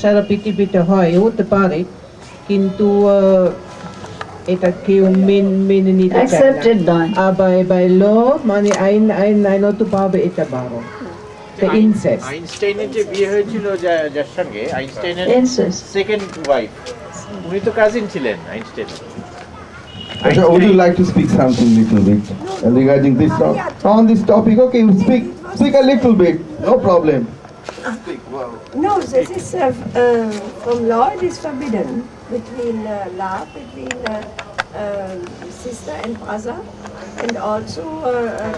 সারা পৃথিবীতে হয় হতে পারে, কিন্তু এটা কেউ মেনে নিতে চায় না। Accepted নয়। Bei Law মানে আইন তো পাবে এটা বারো। ইনসেস্ট। আইনস্টাইনের যে বিয়ে হয়েছিল যার সঙ্গে, আইনস্টাইনের Incest. সেকেন্ড ওয়াইফ, উনি তো কাজিন ছিলেন Einstein. Asha, would you like to speak something little bit regarding this on this topic? Okay, you speak a little bit, no problem. Speak. Wow. No, this is from law. It is forbidden between love between sister and brother, and also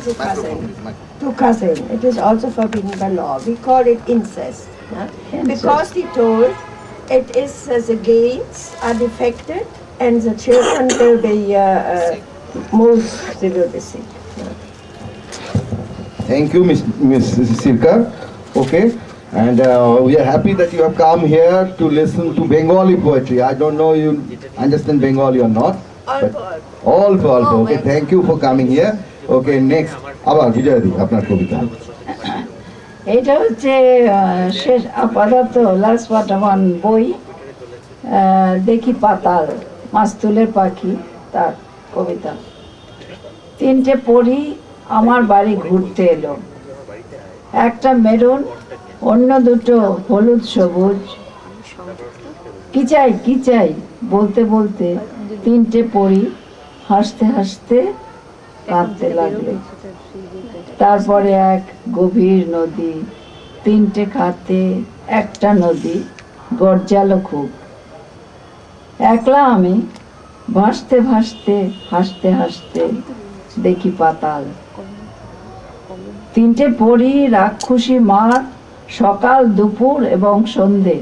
to cousin. To cousin, it is also forbidden by law. We call it incest, because he told it is the gains are defected and the children will be most they will be sick. Thank you, Miss Sirkar. Okay, and we are happy that you have come here to listen to Bengali poetry. I don't know you understand Bengali or not. All. Okay, thank you for coming here. Okay, next. আবার বিজয়দি আপনার কবিতা। এটা হচ্ছে শেষ আপাতত last part বই দেখি পাতাল, মাস্তুলের পাখি, তার কবিতা। তিনটে পরি আমার বাড়ি ঘুরতে এলো, একটা মেরুন, অন্য দুটো হলুদ সবুজ। কি চাই বলতে বলতে তিনটে পরি হাসতে হাসতে কাঁদতে লাগলো। তারপরে এক গভীর নদী, তিনটে খাতে একটা নদী গর্জালো খুব। একলা আমি ভাসতে ভাসতে হাসতে হাসতে দেখি পাতাল। তিনটে পরি রাক্ষসী মার, সকাল দুপুর এবং সন্ধে,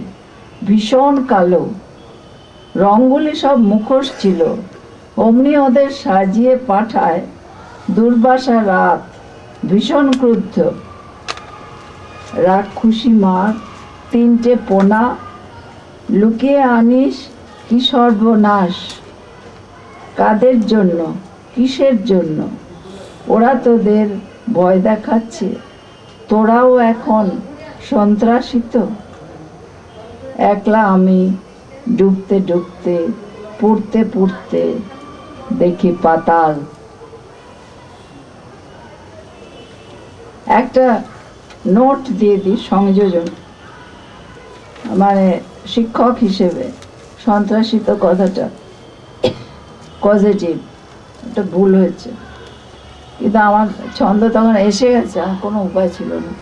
ভীষণ কালো, রঙগুলি সব মুখোশ ছিল। অমনি ওদের সাজিয়ে পাঠায় দুর্বাসা রাত, ভীষণ ক্রুদ্ধ। রাক্ষসী মার তিনটে পোনা, লুকিয়ে আনিস কি সর্বনাশ। কাদের জন্য, কিসের জন্য? ওরা তোদের ভয় দেখাচ্ছে, তোরাও এখন সন্ত্রাসিত। একলা আমি ডুবতে ডুবতে পুড়তে পুড়তে দেখি পাতাল। একটা নোট দিয়ে দিই সংযোজন, মানে শিক্ষক হিসেবে সন্ত্রাসিত কথাটা পজিটিভ, একটা ভুল হয়েছে, কিন্তু আমার ছন্দ তখন এসে গেছে, আমার কোনো উপায় ছিল না।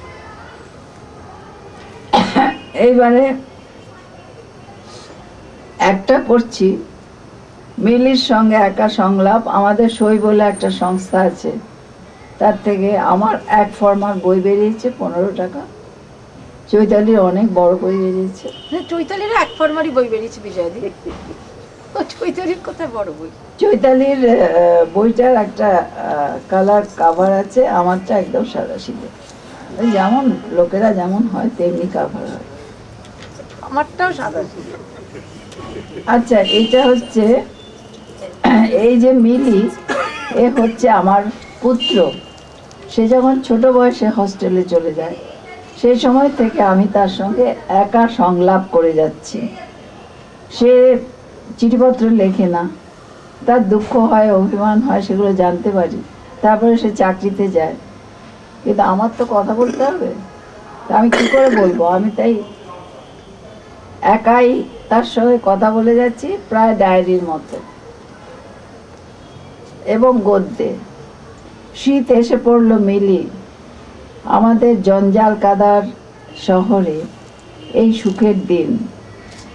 এইবারে একটা করছি মিলির সঙ্গে একা সংলাপ। আমাদের সই বলে একটা সংস্থা আছে, তার থেকে আমার এক ফরমার বই বেরিয়েছে 15 টাকা। চৈতালির অনেক বড় বই বেরিয়েছে। চৈতালির এক ফরমারি বই বেরিয়েছে বিজয়দি। চৈতালির কোথায় বড় বই? চৈতালির বইটার একটা কালার কাভার আছে, আমারটা একদম সাদা সিধে, যেমন লোকেরা যেমন হয় তেমনি কাভার হয়, আমারটাও সাদা সিধে। আচ্ছা, এটা হচ্ছে এই যে মিলি, এ হচ্ছে আমার পুত্র। সে যখন ছোট বয়সে হস্টেলে চলে যায়, সেই সময় থেকে আমি তার সঙ্গে একা সংলাপ করে যাচ্ছি। সে চিঠিপত্র লেখে না, তার দুঃখ হয়, অভিমান হয়, সেগুলো জানতে পারি। তারপরে সে চাকরিতে যায়, কিন্তু আমার তো কথা বলতে হবে, তা আমি কি করে বলবো? আমি তাই একাই তার সঙ্গে কথা বলে যাচ্ছি, প্রায় ডায়েরির মতো। এবং গদ্যে শীত এসে পড়ল মিলি আমাদের জঞ্জাল কাদার শহরে, এই সুখের দিন।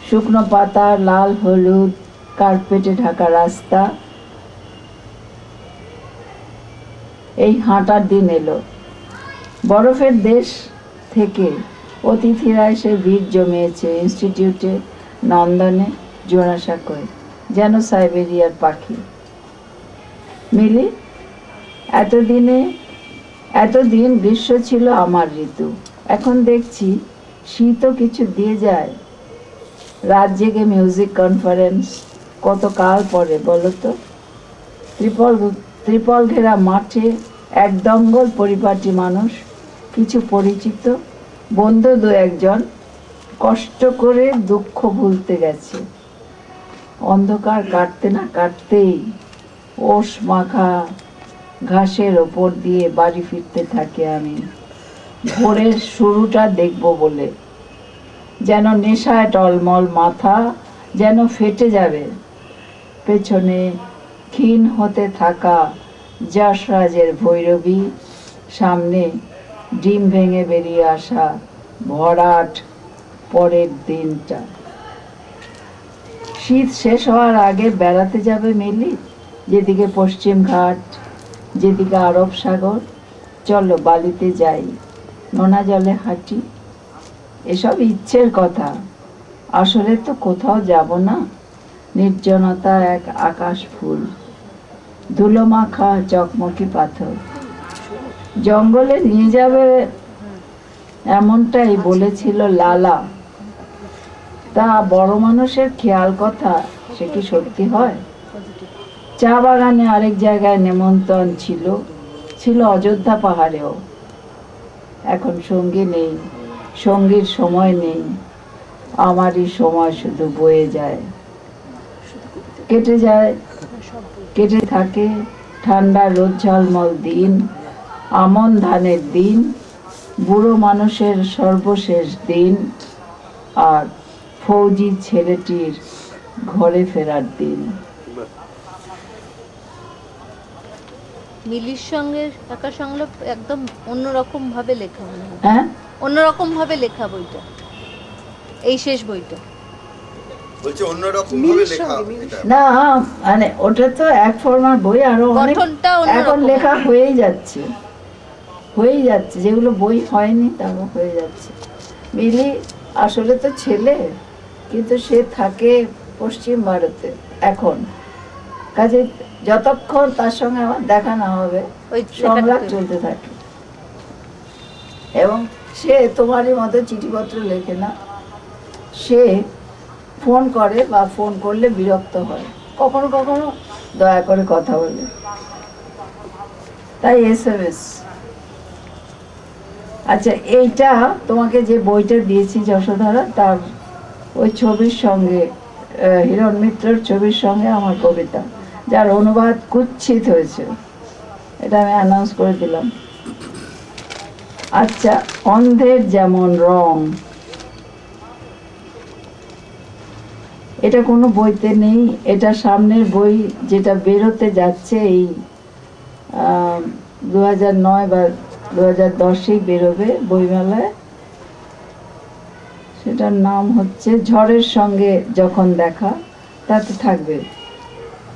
শুকনো পাতা, লাল হলুদ কার্পেটে ঢাকা রাস্তা, এই হাঁটার দিন এলো। বরফের দেশ থেকে অতিথিরা এসে ভিড় জমিয়েছে ইনস্টিটিউটে, নন্দনে, জোড়াসাঁকোয়, যেন সাইবেরিয়ার পাখি। মিলি, এতদিন গ্রীষ্ম ছিল আমার ঋতু, এখন দেখছি শীতও কিছু দিয়ে যায়। রাত জেগে মিউজিক কনফারেন্স, কত কাল পরে বলো তো। ত্রিপল ঘেরা মাঠে এক দঙ্গল পরিপাটি মানুষ, কিছু পরিচিত বন্ধু দু একজন, কষ্ট করে দুঃখ ভুলতে গেছে। অন্ধকার কাটতে না কাটতেই ওষ মাখা ঘাসের ওপর দিয়ে বাড়ি ফিরতে থাকি আমি, ভোরের শুরুটা দেখব বলে। যেন নেশায় টলমল মাথা যেন ফেটে যাবে। পেছনে ক্ষীণ হতে থাকা যশরাজের ভৈরবী, সামনে ডিম ভেঙে বেরিয়ে আসা ভরাট পরের দিনটা। শীত শেষ হওয়ার আগে বেড়াতে যাবে মিলি, যেদিকে পশ্চিম ঘাট, যেদিকে আরব সাগর। চলো বালিতে যাই, নোনা জলে হাঁটি। এসব ইচ্ছের কথা, আসলে তো কোথাও যাব না। নির্জনতা এক আকাশ ফুল, ধুলো মাখা চকমকি পাথর। জঙ্গলে নিয়ে যাবে এমনটাই বলেছিল লালা। তা বড় মানুষের খেয়াল কথা, সে কি সত্যি হয়? চা বাগানে আরেক জায়গায় নেমন্তন্ন ছিল, ছিল অযোধ্যা পাহাড়েও। এখন সঙ্গী নেই, সঙ্গীর সময় নেই, আমারই সময় শুধু বয়ে যায়, কেটে যায়, কেটে থাকে ঠান্ডা রোদ ঝলমল দিন, আমন ধানের দিন, বুড়ো মানুষের সর্বশেষ দিন, আর ফৌজি ছেলেটির ঘরে ফেরার দিন। মিলির সঙ্গে একা সংলাপ একদম অন্যরকম ভাবে লেখা মনে হয়। হ্যাঁ, অন্যরকম ভাবে লেখা বইটা, এই শেষ বইটা। বলছে অন্যরকম ভাবে লেখা এটা। না মানে ওটা তো এক ফর্মার বই, আরো অনেক গঠনটা অন্যরকম। এখন লেখা হয়েই যাচ্ছে, হয়েই যাচ্ছে, যেগুলো বই হয়নি তাও হয়ে যাচ্ছে। মিলি আসলে তো ছেলে, কিন্তু সে থাকে পশ্চিম ভারতে এখন। কাজে যতক্ষণ তার সঙ্গে আমার দেখা না হবে ওই সংলাপ লেখাটা চলতে থাকে। এবং সে তোমারই মতো চিঠিপত্র লেখে না, সে ফোন করে বা ফোন করলে বিরক্ত হয়, কখনো কখনো দয়া করে কথা বলে, তাই SMS। আচ্ছা, এইটা তোমাকে যে বইটা দিয়েছি যশোধরা, তার ওই ছবির সঙ্গে, হিরণ মিত্রর ছবির সঙ্গে আমার কবিতা, যার অনুবাদ কুৎসিত হয়েছে, এটা আমি অ্যানাউন্স করে দিলাম। আচ্ছা, অন্ধের যেমন রং, এটা কোনো বইতে নেই, এটা সামনের বই যেটা বেরোতে যাচ্ছে, এই 2009 বা 2010-এই বেরোবে বইমেলায়। সেটার নাম হচ্ছে ঝড়ের সঙ্গে যখন দেখা, তাতে থাকবে।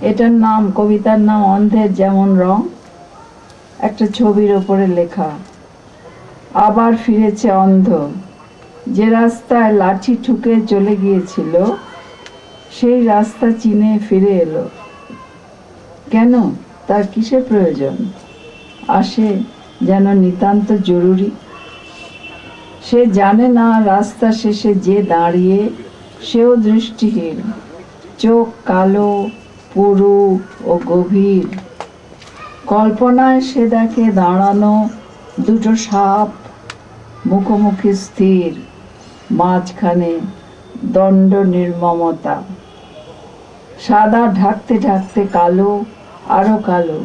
এটার নাম, কবিতার নাম অন্ধের যেমন রং, একটা ছবির ওপরে লেখা। আবার ফিরেছে অন্ধ, যে রাস্তায় লাঠি ঠুকে চলে গিয়েছিল, সেই রাস্তা চিনে ফিরে এলো। কেন? তার কিসের প্রয়োজন? আসে যেন নিতান্ত জরুরি। সে জানে না রাস্তা শেষে যে দাঁড়িয়ে, সেও দৃষ্টিহীন, চোখ কালো, পুরু ও গভীর। কল্পনায় সে দেখে দাঁড়ানো দুটো সাপ, মুখোমুখি স্থির, মাঝখানে দণ্ড নির্মমতা। সাদা ঢাকতে ঢাকতে কালো, আরো কালো,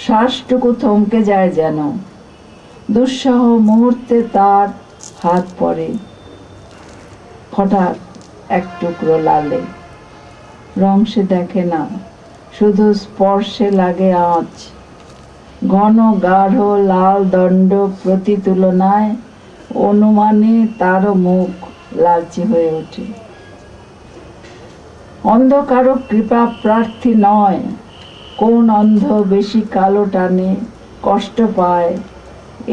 শ্বাসটুকু থমকে যায় যেন। দুঃসহ মুহূর্তে তার হাত পড়ে হঠাৎ এক টুকরো লালে। রং সে দেখে না, শুধু স্পর্শে লাগে আঁচ। ঘন গাঢ় লাল দণ্ড প্রতি তুলনায় অনুমানে তারও মুখ লালচে হয়ে ওঠে। অন্ধকারও কৃপা প্রার্থী নয়, কোন অন্ধ বেশি কালো টানে, কষ্ট পায়,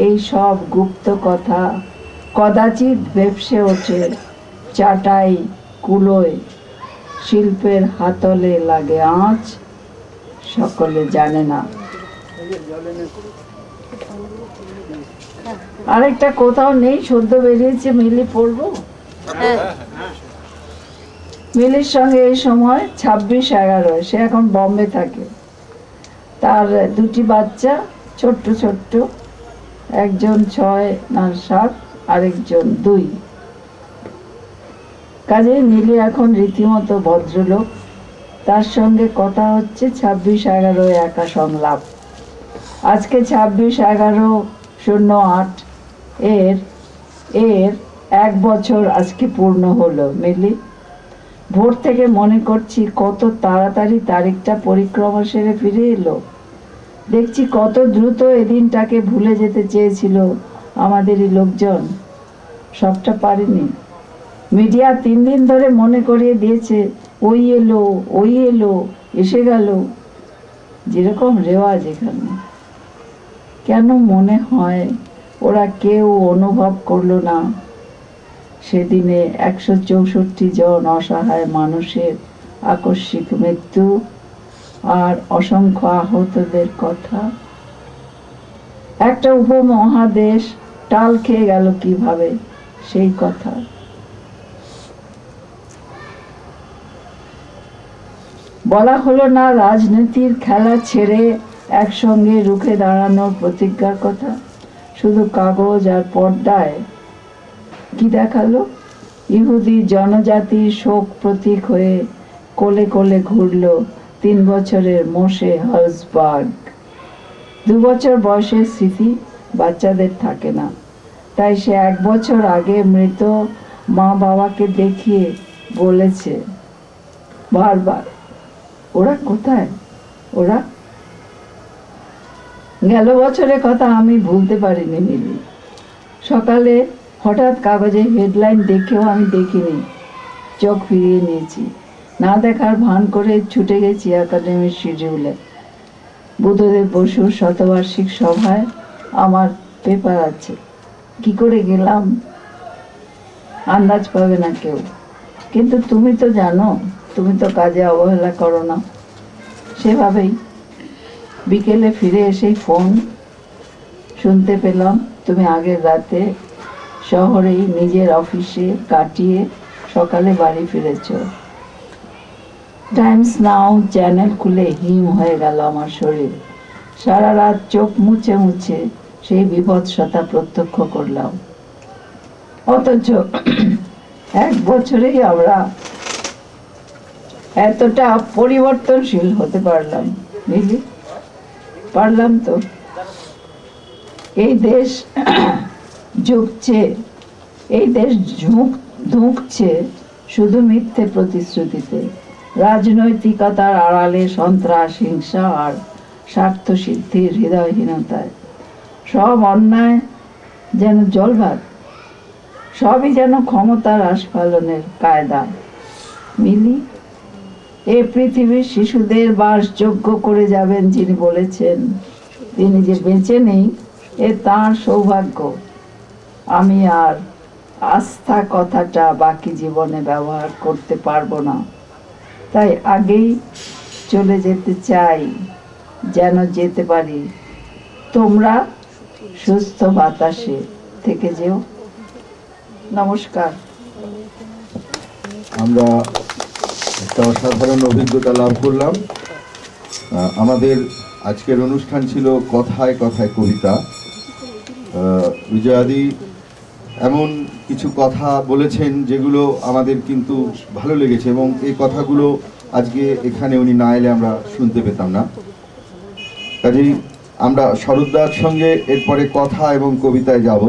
এই সব গুপ্ত কথা কদাচিৎ ভেপসে ওঠে চাটাই কুলোয়। শিল্পের হাতলে লাগে আঁচ, সকলে জানে না। আরেকটা কোথাও নেই, সদ্য বেরিয়েছে, মিলি পড়বো। মিলির সঙ্গে এই সময় 26/11, সে এখন বম্বে থাকে। তার দুটি বাচ্চা, ছোট্ট ছোট্ট, একজন 6 না 7, আরেকজন 2। কাজে মিলি এখন রীতিমতো ভদ্রলোক। তার সঙ্গে কথা হচ্ছে 26/11 একা সংলাপ। আজকে 26/11/08 এর 1 বছর আজকে পূর্ণ হলো। মিলি, ভোর থেকে মনে করছি কত তাড়াতাড়ি তারিখটা পরিক্রমা সেরে ফিরে এলো। দেখছি কত দ্রুত এদিনটাকে ভুলে যেতে চেয়েছিল আমাদেরই লোকজন, সবটা পারেনি। মিডিয়া 3 দিন ধরে মনে করিয়ে দিয়েছে ওই এলো এসে গেল, যেরকম রেওয়াজ এখানে। কেন মনে হয় ওরা কেউ অনুভব করলো না সেদিনে 164 জন অসহায় মানুষের আকস্মিক মৃত্যু আর অসংখ্য আহতদের কথা? একটা উপমহাদেশ টাল খেয়ে গেল কিভাবে সেই কথা। বলা হলো না রাজনীতির খেলা ছেড়ে একসঙ্গে রুখে দাঁড়ানোর প্রতিজ্ঞার কথা। শুধু কাগজ আর পর্দায় কি দেখালো? ইহুদি জনজাতির শোক প্রতীক হয়ে কোলে কোলে ঘুরল 3 বছরের মোশে হালসবার্গ। 2 বছর বয়সের স্মৃতি বাচ্চাদের থাকে না, তাই সে 1 বছর আগে মৃত মা বাবাকে দেখিয়ে বলেছে বারবার, ওরা কোথায়? ওরা গেল বছরের কথা আমি ভুলতে পারিনি মিলি। সকালে হঠাৎ কাগজে হেডলাইন দেখেও আমি দেখিনি, চোখ ফিরিয়ে নিয়েছি। না দেখার ভান করে ছুটে গেছি একাডেমির শিডিউলে। বুদ্ধদেব বসুর শতবার্ষিক সভায় আমার পেপার আছে। কি করে গেলাম আন্দাজ পাবে না কেউ, কিন্তু তুমি তো জানো, তুমি তো কাজে অবহেলা করো না। সেভাবেই বিকেলে ফিরে এসেই ফোন শুনতে পেলাম তুমি আগের রাতে শহরেই নিজের অফিসে কাটিয়ে সকালে বাড়ি ফিরেছ। টাইমস নাও চ্যানেল খুলে হিম হয়ে গেল আমার শরীর। সারা রাত চোখ মুছে মুছে সেই বিভৎসতা প্রত্যক্ষ করলাম। অথচ 1 বছরেই আমরা এতটা পরিবর্তনশীল হতে পারলাম। বুঝলি, পারলাম তো। এই দেশ ঝুঁকছে, এই দেশ ধুঁকছে শুধু মিথ্যে প্রতিশ্রুতিতে, রাজনৈতিকতার আড়ালে সন্ত্রাস, হিংসা আর স্বার্থ সিদ্ধির হৃদয়হীনতায়। সব অন্যায় যেন জলভাত, সবই যেন ক্ষমতার আস্ফালনের কায়দা। মিলি, এ পৃথিবীর শিশুদের বাসযোগ্য করে যাবেন যিনি বলেছেন, তিনি যে বেঁচে নেই এ তাঁর সৌভাগ্য। আমি আর আস্থা কথাটা বাকি জীবনে ব্যবহার করতে পারবো না, তাই আগেই চলে যেতে চাই, যেন যেতে পারি। তোমরা সুস্থ বাতাসে থেকে যেও। নমস্কার। আমরা একটা অসাধারণ অভিজ্ঞতা লাভ করলাম। আমাদের আজকের অনুষ্ঠান ছিল কথায় কথায় কবিতা। বিজয়াদি এমন কিছু কথা বলেছেন যেগুলো আমাদের কিন্তু ভালো লেগেছে, এবং এই কথাগুলো আজকে এখানে উনি না এলে আমরা শুনতে পেতাম না। কাজেই আমরা শরৎদার সঙ্গে এরপরে কথা এবং কবিতায় যাব।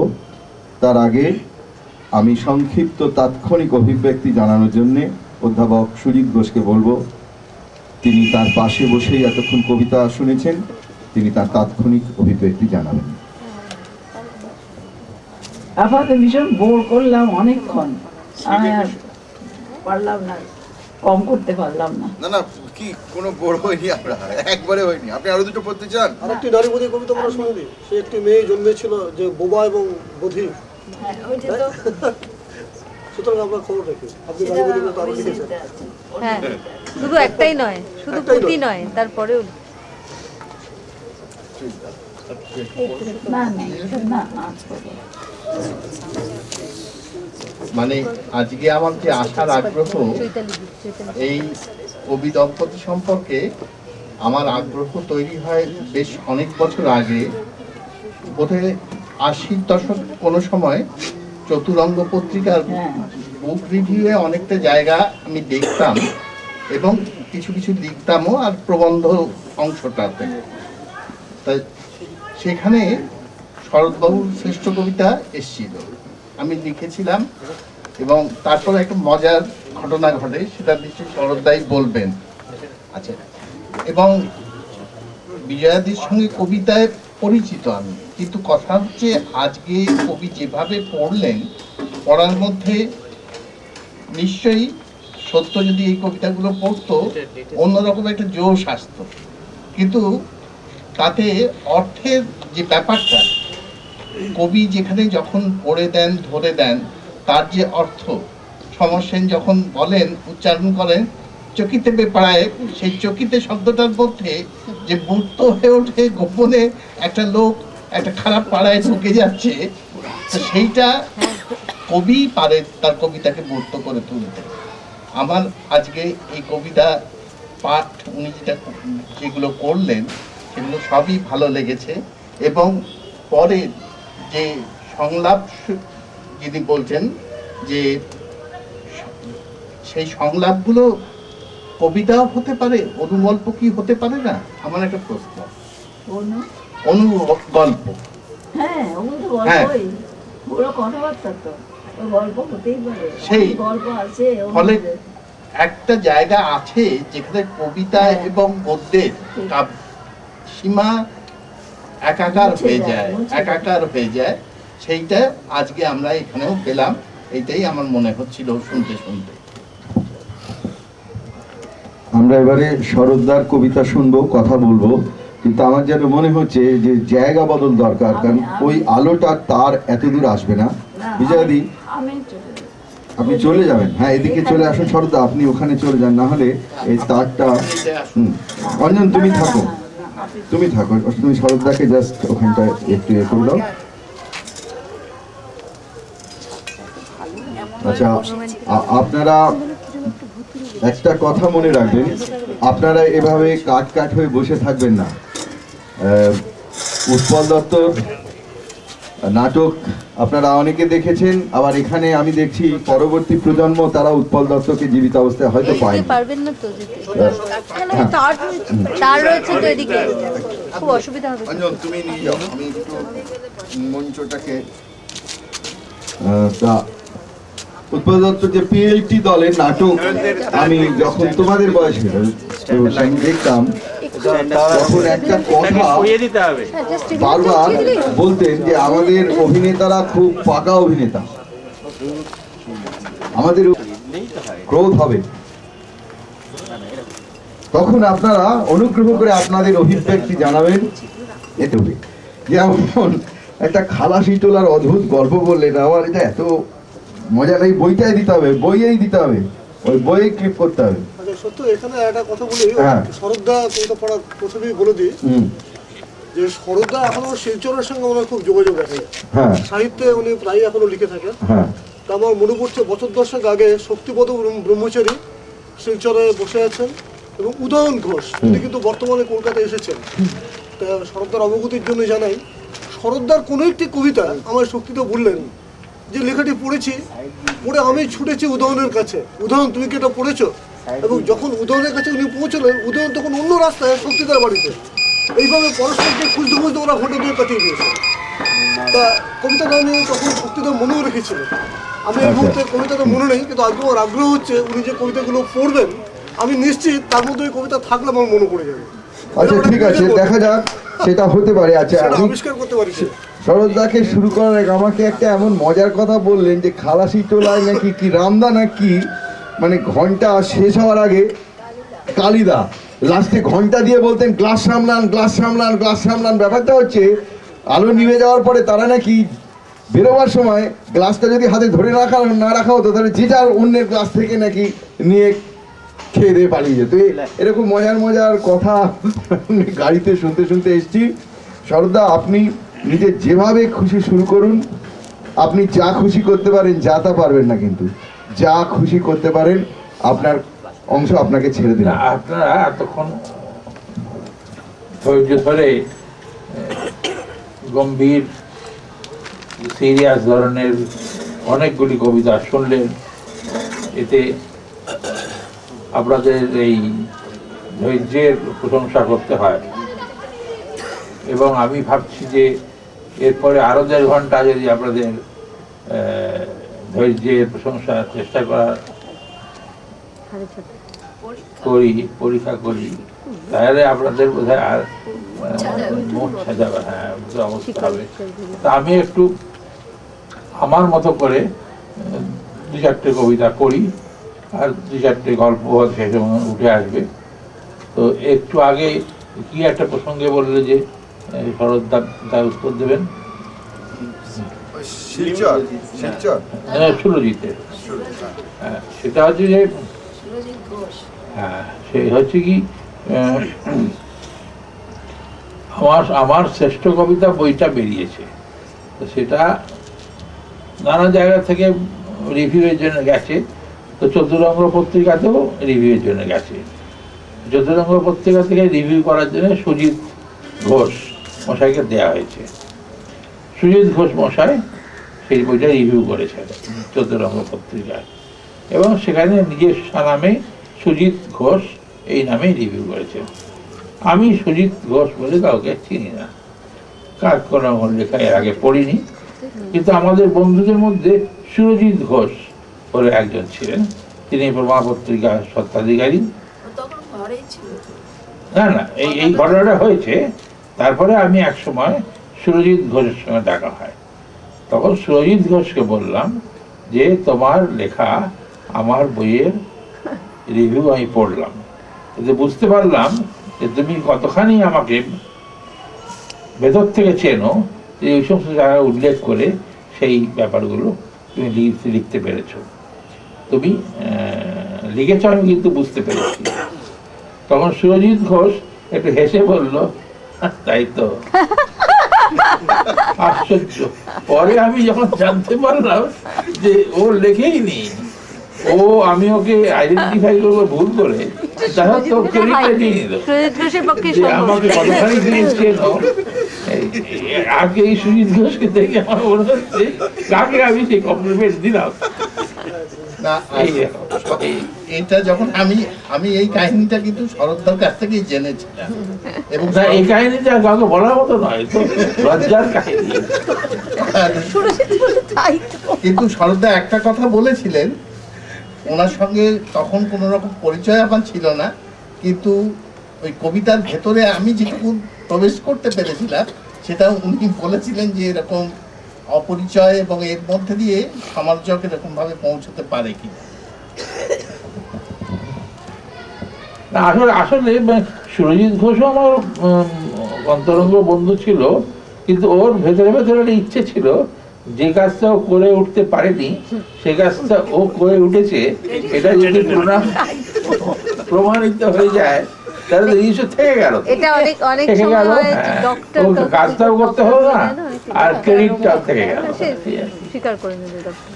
তার আগে আমি সংক্ষিপ্ত তাৎক্ষণিক অভিব্যক্তি জানানোর জন্যে অধ্যাপক সুজিত ঘোষকে বলবো। তিনি তার পাশে বসেই এতক্ষণ কবিতা শুনেছেন, তিনি তার তাৎক্ষণিক অভিব্যক্তি জানাবেন। আপনাকে ভীষণ বোর করলাম অনেকক্ষণ, আমি আর পারলাম না, কম করতে পারলাম না। না না, কি কোনো বড় হয়নি, আমরা একবারে হয়নি। আপনি আরো দুটো পড়তে চান? আরেকটি নারীবাদী কবিতা আমরা শুনিনি। সে একটি মেয়ে জন্মেছিল যে বোবা এবং বধির। সুতরাং আমরা খবর রাখি। আপনি নারীবাদী কবিতা আরো লিখেছেন? হ্যাঁ, শুধু একটাই নয়, শুধু পুঁথি নয়, তারপরেও না না না না, মানে আজকে আমার যে আসার আগ্রহ, এই কবি দম্পতি সম্পর্কে আমার আগ্রহ তৈরি হয় বেশ অনেক বছর আগে, বোধহয় 80-র দশক কোনো সময় চতুরঙ্গ পত্রিকার হ্যাঁ বুক রিভিউয়ে অনেকটা জায়গা আমি দেখতাম এবং কিছু কিছু লিখতামও, আর প্রবন্ধ অংশটাতে। তাই সেখানে শরৎবাবুর শ্রেষ্ঠ কবিতা এসেছিল, আমি লিখেছিলাম, এবং তারপরে একটা মজার ঘটনা ঘটে, সেটা নিশ্চয়ই শরৎদাই বলবেন। আচ্ছা, এবং বিজয়াদির সঙ্গে কবিতায় পরিচিত আমি, কিন্তু কথা হচ্ছে আজকে কবি যেভাবে পড়লেন, পড়ার মধ্যে নিশ্চয়ই সত্য যদি এই কবিতাগুলো পড়তো অন্যরকম একটা জোশ আসতো, কিন্তু তাতে অর্থের যে ব্যাপারটা কবি যেখানে যখন পড়ে দেন, ধরে দেন, তার যে অর্থ, সমর সেন যখন বলেন, উচ্চারণ করেন চকিতে বেপাড়ায়, সেই চকিতে শব্দটার মধ্যে যে মূর্ত হয়ে ওঠে গোপনে একটা লোক একটা খারাপ পাড়ায় ঢুকে যাচ্ছে, তো সেইটা কবি পারে তার কবিতাকে মূর্ত করে তুলতে। আমার আজকে এই কবিতা পাঠ উনি যেগুলো করলেন সেগুলো সবই ভালো লেগেছে, এবং পরে যে সংলাপ যিনি বলছেন যে সেই সংলাপগুলো কবিতাও হতে পারে, অনুগল্প কি হতে পারে না, আমার একটা প্রশ্ন। অনুগল্প, হ্যাঁ ওগুলো তো হ্যাঁ। গল্পই, পুরো কথাবার্তা তো ওই গল্প হতেই পারে, সেই অনেক গল্প আছে ওর ফলে মধ্যে। একটা জায়গা আছে যেখানে কবিতা হ্যাঁ। এবং গদ্যের সীমা একাকার মুছে হয়ে যায়, যায়, মুছে যায়। একাকার হয়ে যায়, সেইটা আজকে আমরা এখানেও পেলাম, এইটাই আমার মনে হচ্ছিল শুনতে শুনতে। আমরা এবারে শরৎদার কবিতা শুনবো, কথা বলবো, কিন্তু আমার যেন মনে হচ্ছে যে জায়গা বদল দরকার, কারণ ওই আলোটা তার এত দূর আসবে না। না, বিজয়াদি আমি চলে যাবো। আপনি চলে যাবেন, হ্যাঁ এদিকে চলে আসুন শরৎদা, আপনি ওখানে চলে যান, না হলে এই তারটা। অঞ্জন তুমি থাকো, তুমি থাকো, তুমি শরৎদাকে জাস্ট ওখানটায় একটু ইয়ে করে দাও। আচ্ছা, আপনারা একটা কথা মনে রাখবেন, আপনারা এভাবে কাট কাট হয়ে বসে থাকবেন না। উৎপল দত্তর নাটক আপনারা অনেকে দেখেছেন, আবার এখানে আমি দেখছি পরবর্তী প্রজন্ম তারা উৎপল দত্তকে জীবিত অবস্থায় হয়তো পায়নি। পারবেন না তো যেতে? হ্যাঁ। তার রয়েছে তো এদিকে, খুব অসুবিধা হবে। অঞ্জন তুমি নিয়ে যাও, আমি একটু মঞ্চটাকে। তা উৎপল দত্ত যে পিএলটি দলের নাটক আমি যখন তোমাদের বয়স হলো আমি দেখতাম, তখন একটা কথা বারবার বলতেন যে আমাদের অভিনেতারা খুব পাকা অভিনেতা, আমাদের ক্রোধ হবে। তখন আপনারা অনুগ্রহ করে আপনাদের অভিব্যক্তি জানাবেন। এটুকু যেমন একটা খালাসি টোলার অদ্ভুত গল্প বললেন, আমার এটা এত মজা নেই, বইটাই দিতে হবে, বইয়েই দিতে হবে, ওই বইয়ে ক্লিপ করতে হবে। আচ্ছা সত্য, এখানে একটা কথা বলি, হ্যাঁ। শরৎদা কবিতা পড়ার প্রথমেই বলে দিই যে শরৎদা এখনো শিলচরের সঙ্গে ওনার খুব যোগাযোগ আছে। হ্যাঁ সাহিত্যে উনি প্রায় এখনো লিখে থাকেন। হ্যাঁ তা আমার মনে পড়ছে বছর 10 আগে শক্তিপদ ব্রহ্মচারী শিলচরে বসে আছেন, এবং উদয়ন ঘোষ তিনি কিন্তু বর্তমানে কলকাতায় এসেছেন। তা শরৎদার অবগতির জন্য জানাই, শরৎদার কোনো একটি কবিতা আমার শক্তিতে বললেন যে লেখাটি পড়েছি, পড়ে আমি ছুটেছি উদয়নের কাছে, উদয়ন তুমি কি এটা পড়েছো? এবং যখন উদয়নের কাছে উনি পৌঁছলেন, উদয়ন তখন অন্য রাস্তায় শক্তিদার বাড়িতে। এইভাবে পরস্পরকে খুঁজতে খুঁজতে ওরা ঘন্টা দুয়ে কাটিয়ে দিয়েছে। তা কবিতাটা আমি তখন শক্তিদার মনেও রেখেছিলেন। আমি এই মুহূর্তে কবিতাটা মনে নেই, কিন্তু আজকে আমার আগ্রহ হচ্ছে উনি যে কবিতাগুলো পড়বেন আমি নিশ্চিত তার মধ্যে ওই কবিতা থাকলে আমার মনে পড়ে যাবে। আচ্ছা ঠিক আছে, দেখা যাক, সেটা হতে পারে। আচ্ছা সেটা আমি আবিষ্কার করতে পারি। শরৎদাকে শুরু করার আগে আমাকে একটা এমন মজার কথা বললেন যে খালাসি টোলায় নাকি কি রামদা নাকি, মানে ঘন্টা শেষ হওয়ার আগে কালিদা লাস্টে ঘন্টা দিয়ে বলতেন গ্লাস সামলান, গ্লাস সামলান, গ্লাস সামলান। ব্যাপারটা হচ্ছে আলো নিভে যাওয়ার পরে তারা নাকি বেরোবার সময় গ্লাসটা যদি হাতে ধরে না রাখা হতো, তাহলে যে যার অন্যের গ্লাস থেকে নাকি নিয়ে খেয়ে দিয়ে পালিয়ে যেত। এরকম মজার মজার কথা গাড়িতে শুনতে শুনতে এসছি। শরৎদা আপনি নিজে যেভাবে খুশি শুরু করুন, আপনি যা খুশি করতে পারেন, যা তা পারবেন না, কিন্তু যা খুশি করতে পারেন আপনার অংশ আপনাকে ছেড়ে দিন। আপনারা এতক্ষণ ধৈর্য ধরে গম্ভীর সিরিয়াস ধরনের অনেকগুলি কবিতা শুনলেন। এতে আপনাদের এই ধৈর্যের প্রশংসা করতে হয়, এবং আমি ভাবছি যে এরপরে আরও 1.5 ঘন্টা যদি আপনাদের ধৈর্যের প্রশংসার চেষ্টা পরীক্ষা করি, তাহলে আপনাদের বোধহয় আর মুখ সাজাবে, হ্যাঁ অবস্থা হবে। তা আমি একটু আমার মতো করে 2-4টে কবিতা পড়ি, আর 2-4টে গল্প সেই সময় উঠে আসবে। তো একটু আগে কি একটা প্রসঙ্গে বললে যে শরৎদা তার উত্তর দেবেন, সুরজিতের। হ্যাঁ, সেটা হচ্ছে যে হ্যাঁ সে হচ্ছে কি আমার শ্রেষ্ঠ কবিতা বইটা বেরিয়েছে, তো সেটা নানা জায়গা থেকে রিভিউয়ের জন্য গেছে। তো চতুরঙ্গ পত্রিকাতেও রিভিউয়ের জন্য গেছে। চতুরঙ্গ পত্রিকা থেকে রিভিউ করার জন্য সুজিত ঘোষ মশাইকে দেয়া হয়েছে। সুজিত ঘোষ মশাই সেই বইটা রিভিউ করেছেন চতুরঙ্গ পত্রিকায়, এবং সেখানে নিজস্ব নামে সুজিত ঘোষ এই নামেই রিভিউ করেছেন। আমি সুজিত ঘোষ বলে কাউকে চিনি না, কার কোনো লেখা এর আগে পড়িনি, কিন্তু আমাদের বন্ধুদের মধ্যে সুরজিৎ ঘোষ বলে একজন ছিলেন, তিনি প্রমা পত্রিকার স্বত্বাধিকারী। না না, এই ঘটনাটা হয়েছে। তারপরে আমি এক সময় সুরজিৎ ঘোষের সঙ্গে দেখা হয়, তখন সুরজিৎ ঘোষকে বললাম যে তোমার লেখা আমার বইয়ের রিভিউ আমি পড়লাম, এতে বুঝতে পারলাম যে তুমি কতখানি আমাকে ভেতর থেকে চেনো, যে ওই সমস্ত জায়গায় উল্লেখ করে সেই ব্যাপারগুলো তুমি লিখতে পেরেছ। তুমি লিখেছ আমি কিন্তু বুঝতে পেরেছি। তখন সুরজিৎ ঘোষ একটু হেসে বলল, তাই তো, আশ্চর্য। পরে আমি যখন জানতে পারলাম যে ও লেখেইনি, আমি ওকে আইডেন্টিফাই করবো ভুল করে, তাহলে তো ক্রেডিটটা দিয়ে নিল যে আমাকে কতখানি জিনিস চেনো। আগে এই সুজিত ঘোষকে দেখে আমার মনে হচ্ছে কাকে আমি সেই কমপ্লিমেন্ট দিলাম। এটা যখন আমি এই কাহিনীটা কিন্তু শরৎদার কাছ থেকেই জেনেছিলাম, এবং এই কাহিনীটা কাউকে বলার মতো নয়, তো লজ্জার কাহিনী। কিন্তু শরৎদা একটা কথা বলেছিলেন, ওনার সঙ্গে তখন কোনো রকম পরিচয় আমার ছিল না, কিন্তু ওই কবিতার ভেতরে আমি যেটুকু প্রবেশ করতে পেরেছিলাম সেটা উনি বলেছিলেন যে এরকম অপরিচয় এবং এর মধ্যে দিয়ে সমালোচক এরকম ভাবে পৌঁছতে পারে কি না। আসলে সুরজিৎ ঘোষও আমার অন্তরঙ্গ বন্ধু ছিল, কিন্তু ওর ভেতরে ভেতরে একটা ইচ্ছে ছিল যে কাজটা ও করে উঠতে পারেনি সে কাজটা ও করে উঠেছে, এটা যদি প্রমাণিত হয়ে যায় তাহলে জিনিসটা থেকে গেল, থেকে গেল, কাজটাও করতে হবে না আর ক্রেডিটটাও থেকে গেল। স্বীকার করে নেবে ডক্টর।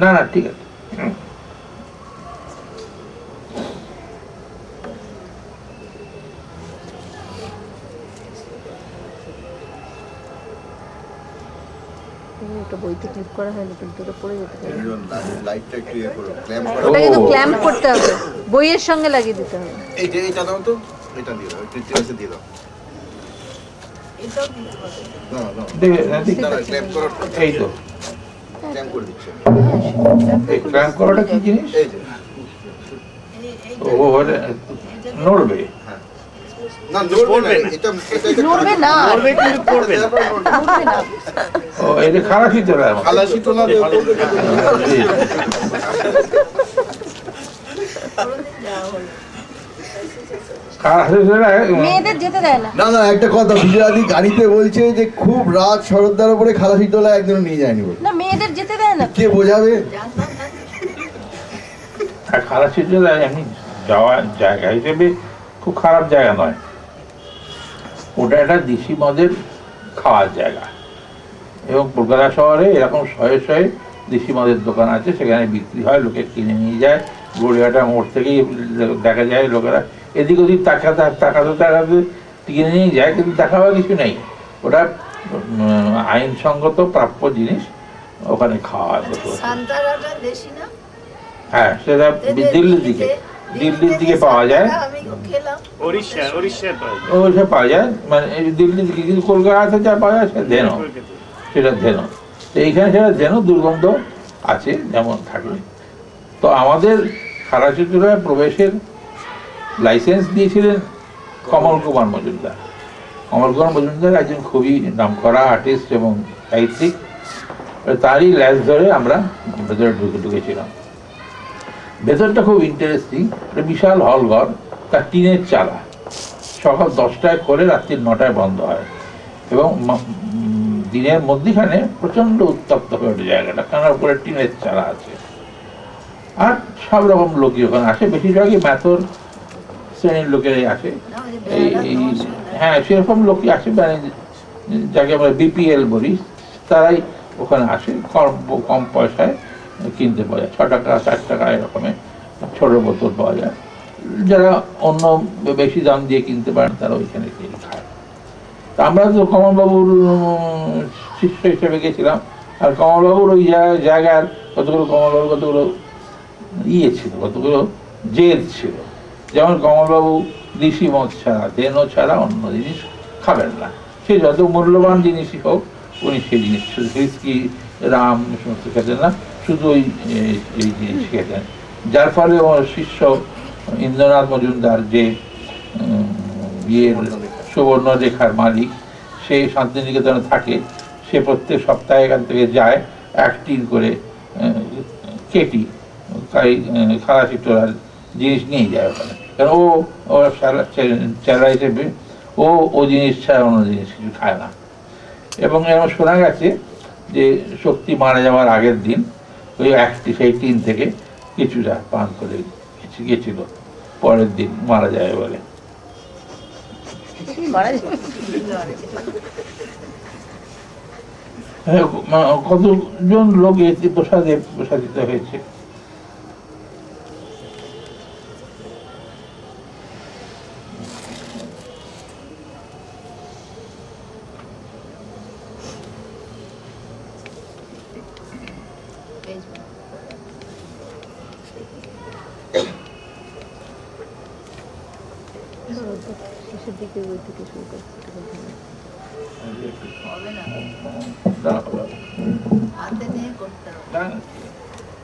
না না ঠিক আছে। বইতে ক্লিক করা হয়নি, কিন্তু ওটা পড়ে যেতে পারে। লাইটটা একটু ইয়ে করো, ক্ল্যাম্প করো। ওটা কিন্তু ক্ল্যাম্প করতে হবে, বইয়ের সঙ্গে লাগিয়ে দিতে হবে। এই যে এটা দাও তো, এটা দিয়ে দাও, একটু চেঞ্জ দিয়ে দাও। ক্ল্যাম্প করো, এই তো ক্ল্যাম্প করে দিচ্ছে। এই ক্ল্যাম্প করাটা কি জিনিস? এই যে ও নড়বে না, নড়বে না, এটা নড়বে না, নড়বে কিন্তু পড়বে না। নড়বে না। ও এটা খালাসি তোলা, খালাসি তোলা মেয়েদের যেতে দেয় না। না না, একটা কথা, বিজয়াদি গাড়িতে বলছে যে খুব রাত শরৎদার উপরে খালাসি তোলা একদিনও নিয়ে যায়নি বলে। না, মেয়েদের যেতে দেয় না। কে বোঝাবে? খালাসি তোলা এমনি যাওয়ার জায়গা হিসেবে খুব খারাপ জায়গা নয়, ওটা একটা দেশি মদের খাওয়ার জায়গা, এবং কলকাতা শহরে এরকম শয়ে শয়ে দেশি মদের দোকান আছে, সেখানে বিক্রি হয়, লোকে কিনে নিয়ে যায়। গড়িয়াহাটা মোড় থেকেই দেখা যায় লোকেরা এদিক ওদিক তাকাতে তাকাতে কিনে নিয়ে যায়, কিন্তু দেখাবার কিছু নেই। ওটা আইনসঙ্গত প্রাপ্য জিনিস, ওখানে খাওয়া হয় বসে বসে। সান্তারাটা দেশি না? হ্যাঁ, সেটা দিল্লির দিকে পাওয়া যায়, আমি খেলাম। ওইসব পাওয়া যায়, মানে এই দিল্লির দিকে। কিন্তু কলকাতাতে যা পাওয়া যায় সেটা ধেনো, সেটা ধেনো। তো এইখানে সেটা ধেনো, দুর্গন্ধ আছে যেমন থাকে। তো আমাদের খারাচিটুলায় প্রবেশের লাইসেন্স দিয়েছিলেন কমল কুমার মজুমদার। কমল কুমার মজুমদার একজন খুবই নামকরা আর্টিস্ট এবং সাহিত্যিক। তারই ল্যাস ধরে আমরা ভেতরে ঢুকেছিলাম। ভেতরটা খুব ইন্টারেস্টিং। একটা বিশাল হলঘর, তার টিনের চালা, সকাল 10টায় খোলে, রাত্রি 9টায় বন্ধ হয়। এবং দিনের মধ্যিখানে প্রচণ্ড উত্তপ্ত হয়ে ওঠে জায়গাটা, কারণ উপরে টিনের চালা আছে। আর সব রকম লোকই ওখানে আসে, বেশিরভাগই ম্যাথর শ্রেণীর লোকেরাই আসে। হ্যাঁ, সেরকম লোকই আসে, মানে যাকে আমরা বিপিএল বলি, তারাই ওখানে আসে। কম পয়সায় কিনতে পাওয়া যায়, 6 টাকা 4 টাকা এরকমের ছোট বোতল পাওয়া যায়। যারা অন্য বেশি দাম দিয়ে কিনতে পারেন তারা ওইখানে কিনে খায়। তা আমরা তো কমলবাবুর শিষ্য হিসেবে গেছিলাম। আর কমলবাবুর ওই জায়গার কমলবাবুর কতগুলো ছিল, কতগুলো জেদ ছিল। যেমন কমলবাবু দেশি মদ ছাড়া, দেনো ছাড়া অন্য জিনিস খাবেন না। সে যত মূল্যবান জিনিসই হোক, উনি সেই জিনিস, শুধু হুইস্কি, রাম সমস্ত খেতেন না, শুধু এই জিনিস খেতেন। যার ফলে ওর শিষ্য ইন্দ্রনাথ মজুমদার, যে সুবর্ণরেখার মালিক, সে শান্তিনিকেতনে থাকে। সে প্রত্যেক সপ্তাহে এখান থেকে যায়, 1 টিন করে কেটি খালাচিট্টোলার জিনিস নিয়ে যায় ওখানে। কারণ ও চেলা হিসেবে ও জিনিস ছাড়া অন্য জিনিস কিছু খায় না। এবং এরকম শোনা গেছে যে শক্তি মারা যাওয়ার আগের দিন ওই সেই টিন থেকে কিছুটা পান করে গেছিল, পরের দিন মারা যায় বলে। কতজন লোক এতে প্রসাদিত হয়েছে।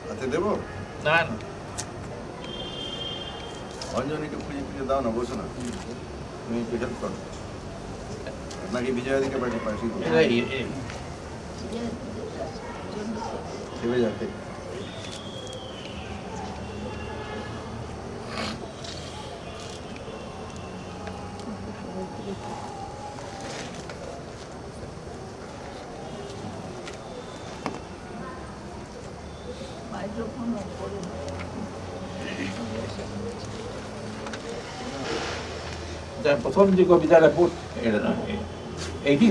হাতে দেবো না, অঞ্জনীকে খুঁজে দাও না, বসো না, তুমি হেল্প করো। আপনাকে বিজয়াদিকে পাঠিয়ে পাঠিয়ে দেবে যাতে। প্রথম যে কবিতাটা এটা নয়, এইটি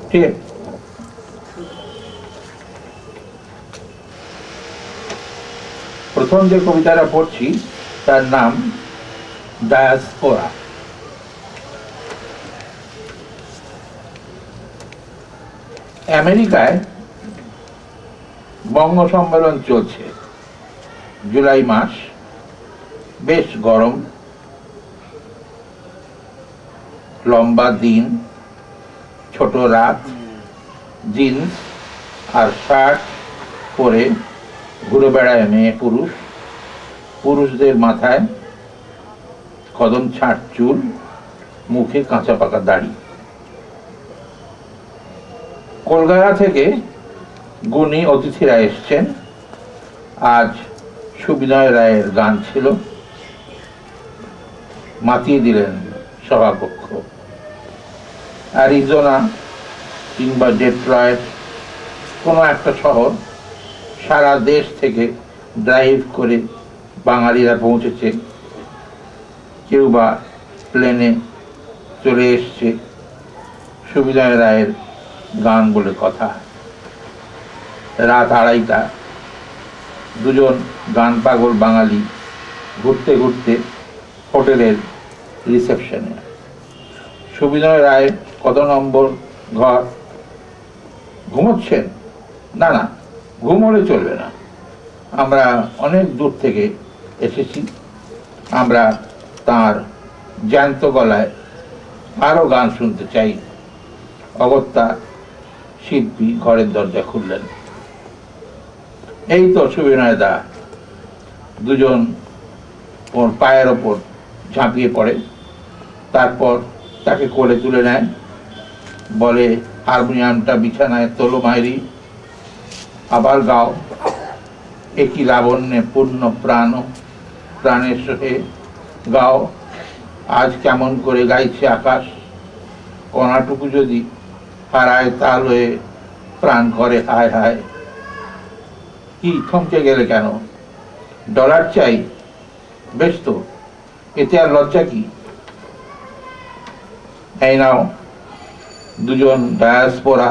ঠিক আছে। প্রথম যে কবিতাটা পড়ছি তার নাম ডায়াসপোরা। আমেরিকায় বঙ্গ সম্মেলন চলছে, জুলাই মাস, বেশ গরম, লম্বা দিন, ছোট রাত, জিন্স আর শার্ট পরে ঘুরে বেড়ায় মেয়ে পুরুষ। পুরুষদের মাথায় কদম ছাঁট চুল, মুখে কাঁচা পাকা দাড়ি। কলকাতা থেকে গুণী অতিথিরা এসছেন। আজ সুবিনয় রায়ের গান ছিল, মাতিয়ে দিলেন সভাকক্ষ। অ্যারিজোনা কিংবা ডেট্রয়েট কোনো একটা শহর, সারা দেশ থেকে ড্রাইভ করে বাঙালিরা পৌঁছেছে, কেউ বা প্লেনে চলে এসছে। সুবিনয় রায়ের গান বলে কথা। রাত 2:30, দুজন গান পাগল বাঙালি ঘুরতে ঘুরতে হোটেলের রিসেপশনে। সুবিনয় রায় কত নম্বর ঘর? ঘুমোচ্ছেন? না না, ঘুমোলে চলবে না, আমরা অনেক দূর থেকে এসেছি, আমরা তার জ্যান্ত গলায় আরো গান শুনতে চাই। অগত্যা শিল্পী ঘরের দরজা খুললেন। এই তো সুবিনয় দা। দুজন ওর পায়ের ওপর ঝাঁপিয়ে পড়ে, তারপর তাকে কোলে তুলে নেয়, বলে হারমোনিয়ামটা বিছানায় তোলো মাইরি, আবার গাও, একই লাবণ্যে পূর্ণ প্রাণ প্রাণের সহে গাও, আজ কেমন করে গাইছে আকাশ, কণাটুকু যদি হারায় তাল হয়ে প্রাণ করে হায় হায়। কি থমকে গেলে কেন? ডলার চাই? বেশ তো, এতে আর লজ্জা কি? এই নাও। দুজন ডায়াসপোরা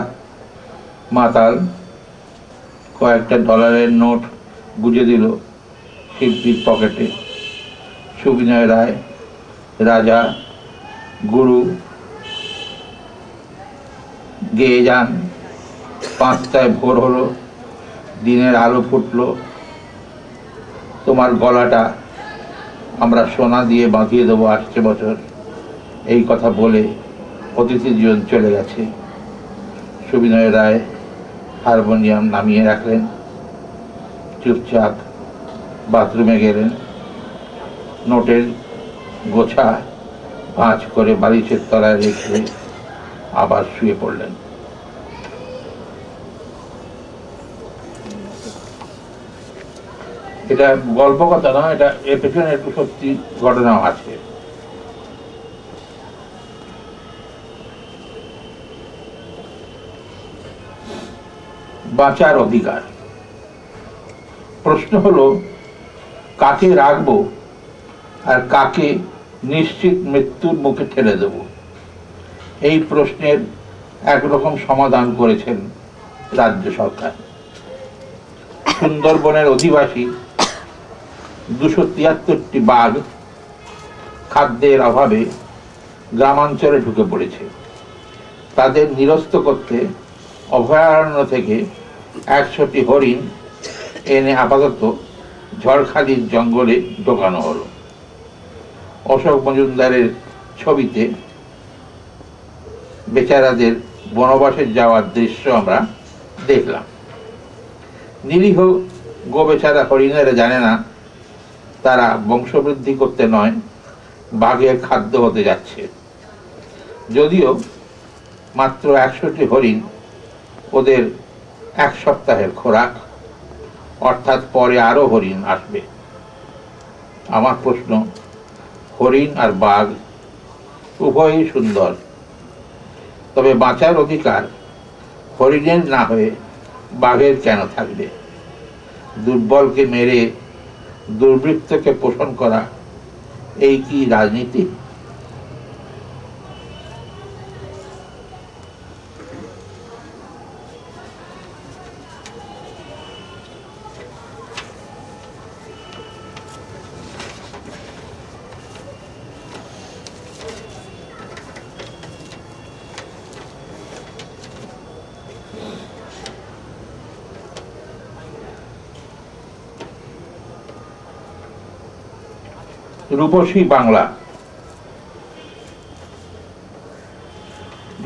মাতাল কয়েকটা ডলারের নোট গুজে দিল শিল্পীর পকেটে। সুবিনয় রায় রাজা গুরু গেয়ে যান। 5টায় ভোর হলো, দিনের আলো ফুটলো, তোমার গলাটা আমরা সোনা দিয়ে বাঁধিয়ে দেবো আসছে বছর। এই কথা বলে অতিথি জীবন চলে গেছে। সুবিনয় রায় হারমোনিয়াম নামিয়ে রাখলেন, চুপচাপ বাথরুমে গেলেন, নোটের গোছা ভাঁজ করে বালিশের তলায় রেখে আবার শুয়ে পড়লেন। এটা গল্প কথা নয়, এটা এর পেছনে একটু সত্যি ঘটনাও আছে। বাঁচার অধিকার। প্রশ্ন হলো কাকে রাখবো আর কাকে নিশ্চিত মৃত্যুর মুখে ঠেলে দেব? এই প্রশ্নের একরকম সমাধান করেছেন রাজ্য সরকার। সুন্দরবনের অধিবাসী 273টি বাঘ খাদ্যের অভাবে গ্রামাঞ্চলে ঢুকে পড়েছে। তাদের নিরস্ত করতে অভয়ারণ্য থেকে 100টি হরিণ এনে আপাতত ঝড়খালির জঙ্গলে ঢোকানো হলো। অশোক মজুমদারের ছবিতে বেচারাদের বনবাসে যাওয়ার দৃশ্য আমরা দেখলাম। নিরীহ গো বেচারা হরিণেরা জানে না তারা বংশবৃদ্ধি করতে নয়, বাঘের খাদ্য হতে যাচ্ছে। যদিও মাত্র 100টি হরিণ ওদের 1 সপ্তাহের খোরাক, অর্থাৎ পরে আরো হরিণ আসবে। আমার প্রশ্ন, হরিণ আর বাঘ উভয়ই সুন্দর, তবে বাঁচার অধিকার হরিণের না হয়ে বাঘের কেন থাকবে? দুর্বলকে মেরে দুর্বৃত্তকে পোষণ করা, এই কি রাজনীতি? রূপসী বাংলা।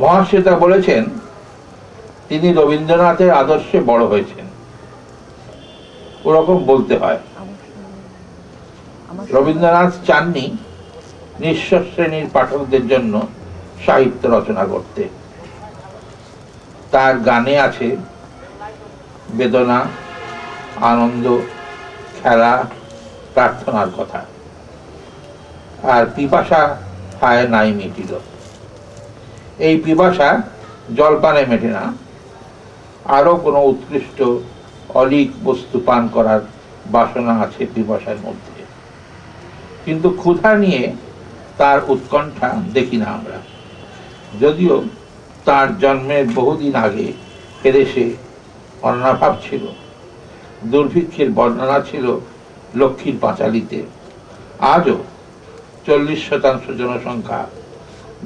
মহাশ্বেতা বলেছেন তিনি রবীন্দ্রনাথের আদর্শে বড় হয়েছেন। ওরকম বলতে হয়। রবীন্দ্রনাথ চাননি নিঃস্ব শ্রেণীর পাঠকদের জন্য সাহিত্য রচনা করতে। তার গানে আছে বেদনা, আনন্দ, খেলা, প্রার্থনার কথা। আর পিপাসা হায় নাই মিটিল। এই পিপাসা জলপানে মেটে না, আরো কোনো উৎকৃষ্ট অলিক বস্তু পান করার বাসনা আছে পিপাসার মধ্যে, কিন্তু ক্ষুধা নিয়ে তার উৎকণ্ঠা দেখি না আমরা। যদিও তার জন্মের বহুদিন আগে এদেশে অন্নাভাব ছিল, দুর্ভিক্ষের বর্ণনা ছিল লক্ষ্মীর পাঁচালীতে। আজও 40% জনসংখ্যা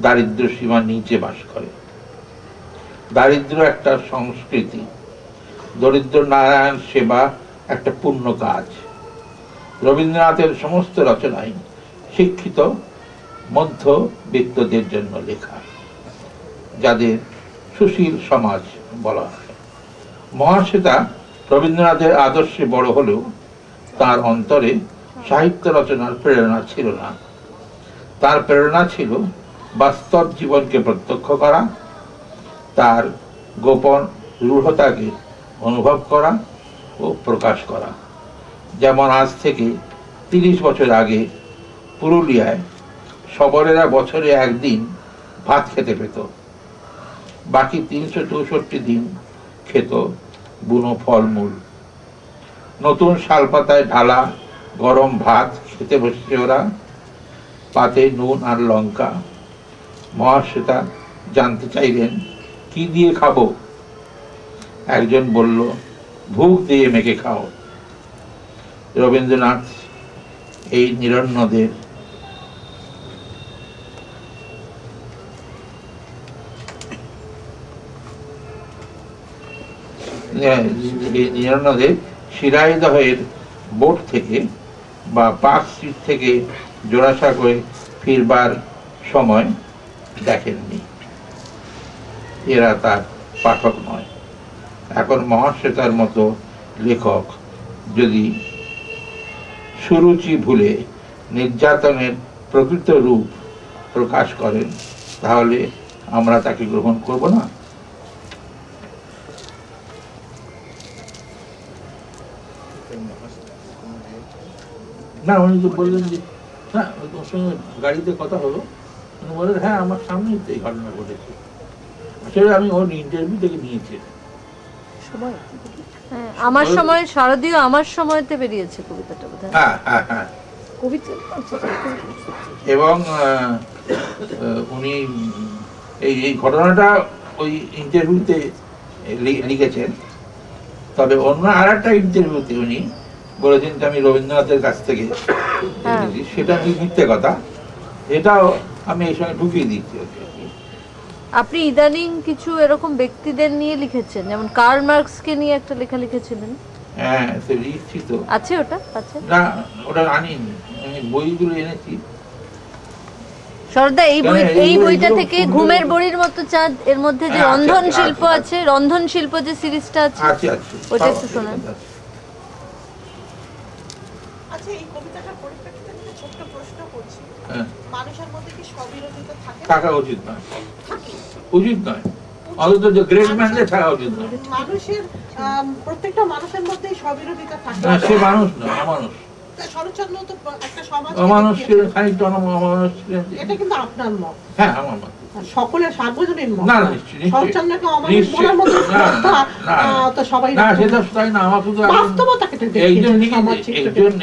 দারিদ্র সীমার নিচে বাস করে। দারিদ্র একটা সংস্কৃতি, দরিদ্র নারায়ণ সেবা একটা পূর্ণ কাজ। রবীন্দ্রনাথের সমস্ত রচনাই শিক্ষিত মধ্যবিত্তদের জন্য লেখা, যাদের সুশীল সমাজ বলা হয়। মহাশ্বেতা রবীন্দ্রনাথের আদর্শে বড় হলেও তার অন্তরে সাহিত্য রচনার প্রেরণা ছিল না। তার প্রেরণা ছিল বাস্তব জীবনকে প্রত্যক্ষ করা, তার গোপন রূঢ়তাকে অনুভব করা ও প্রকাশ করা। যেমন আজ থেকে 30 বছর আগে পুরুলিয়ায় শবরেরা বছরে একদিন ভাত খেতে পেত, বাকি 364 দিন খেত বুনো ফলমূল। নতুন শালপাতায় ঢালা গরম ভাত খেতে বসেছে ওরা, পাতে নুন আর লঙ্কা। মহাশ্বেতা জানতে চাইলেন, কি দিয়ে খাবো? একজন বলল, ভুগ দিয়ে মেখে খাও। রবীন্দ্রনাথ এই নিরন্নদের শিরাইদহের বোট থেকে বা পার্ক স্ট্রিট থেকে জোড়াসাঁকোয় ফিরবার সময় দেখেননি। এরা তার পাঠক নয়। এখন মহাশ্বেতার মতো লেখক যদি সুরুচি ভুলে নির্যাতনের প্রকৃত রূপ প্রকাশ করেন, তাহলে আমরা তাকে গ্রহণ করব না। না, উনি তো বললেন যে না, তোর সঙ্গে গাড়িতে কথা হলো, উনি বললেন হ্যাঁ আমার সামনেই তো এই ঘটনা ঘটেছে। আসলে আমি ওর ইন্টারভিউ থেকে নিয়েছি। হ্যাঁ, আমার সময়, শারদীয় আমার সময়তে বেরিয়েছে কবিতাটা বোধহয়। হ্যাঁ হ্যাঁ হ্যাঁ। কবিতা এবং উনি এই ঘটনাটা ওই ইন্টারভিউতে লিখেছেন। তবে অন্য আর একটা ইন্টারভিউতে উনি বলেছেন যে আমি রবীন্দ্রনাথের কাছ থেকে লিখেছি, সেটা মিথ্যে কথা। এটাও আমি এই সঙ্গে ঢুকিয়ে দিচ্ছি। আপনি ইদানিং কিছু এরকম ব্যক্তিদের নিয়ে লিখেছেন, যেমন কার্ল মার্কসকে নিয়ে একটা লেখা লিখেছিলেন। হ্যাঁ, সে লিখছি তো। আছে ওটা? আছে না, ওটা আনিনি, আমি বইগুলো এনেছি। সরদা, এই বইটা থেকে ঘুমের বড়ির মতো চাঁদ, এর মধ্যে যে রন্ধন শিল্প আছে, রন্ধন শিল্প যে সিরিজটা আছে, ওটা একটু শোনান। আচ্ছা, এই কবিতাটার পরিপ্রেক্ষিতে একটা ছোট্ট প্রশ্ন করছি। মানুষের মধ্যে কি স্ববিরোধিতা থাকে? থাকা উচিত নয়, উচিত নয়। অন্তত যে গ্রেট ম্যানদের থাকা উচিত নয়। মানুষের প্রত্যেকটা মানুষের মধ্যেই স্ববিরোধিতা থাকে। না, সে মানুষ নয়, অমানুষ। শরৎচন্দ্র তো একটা সমাজ অমানুষ ছিলেন, খানিকটা অমানুষ ছিলেন। এটা কিন্তু আপনার মত? হ্যাঁ, আমার মত। সকলের সার্বজনীন মত? না, নিশ্চয়ই। শরৎচন্দ্রকে অমানুষ বলার মতো তো সবাই না, সেটা তাই না। আমার শুধু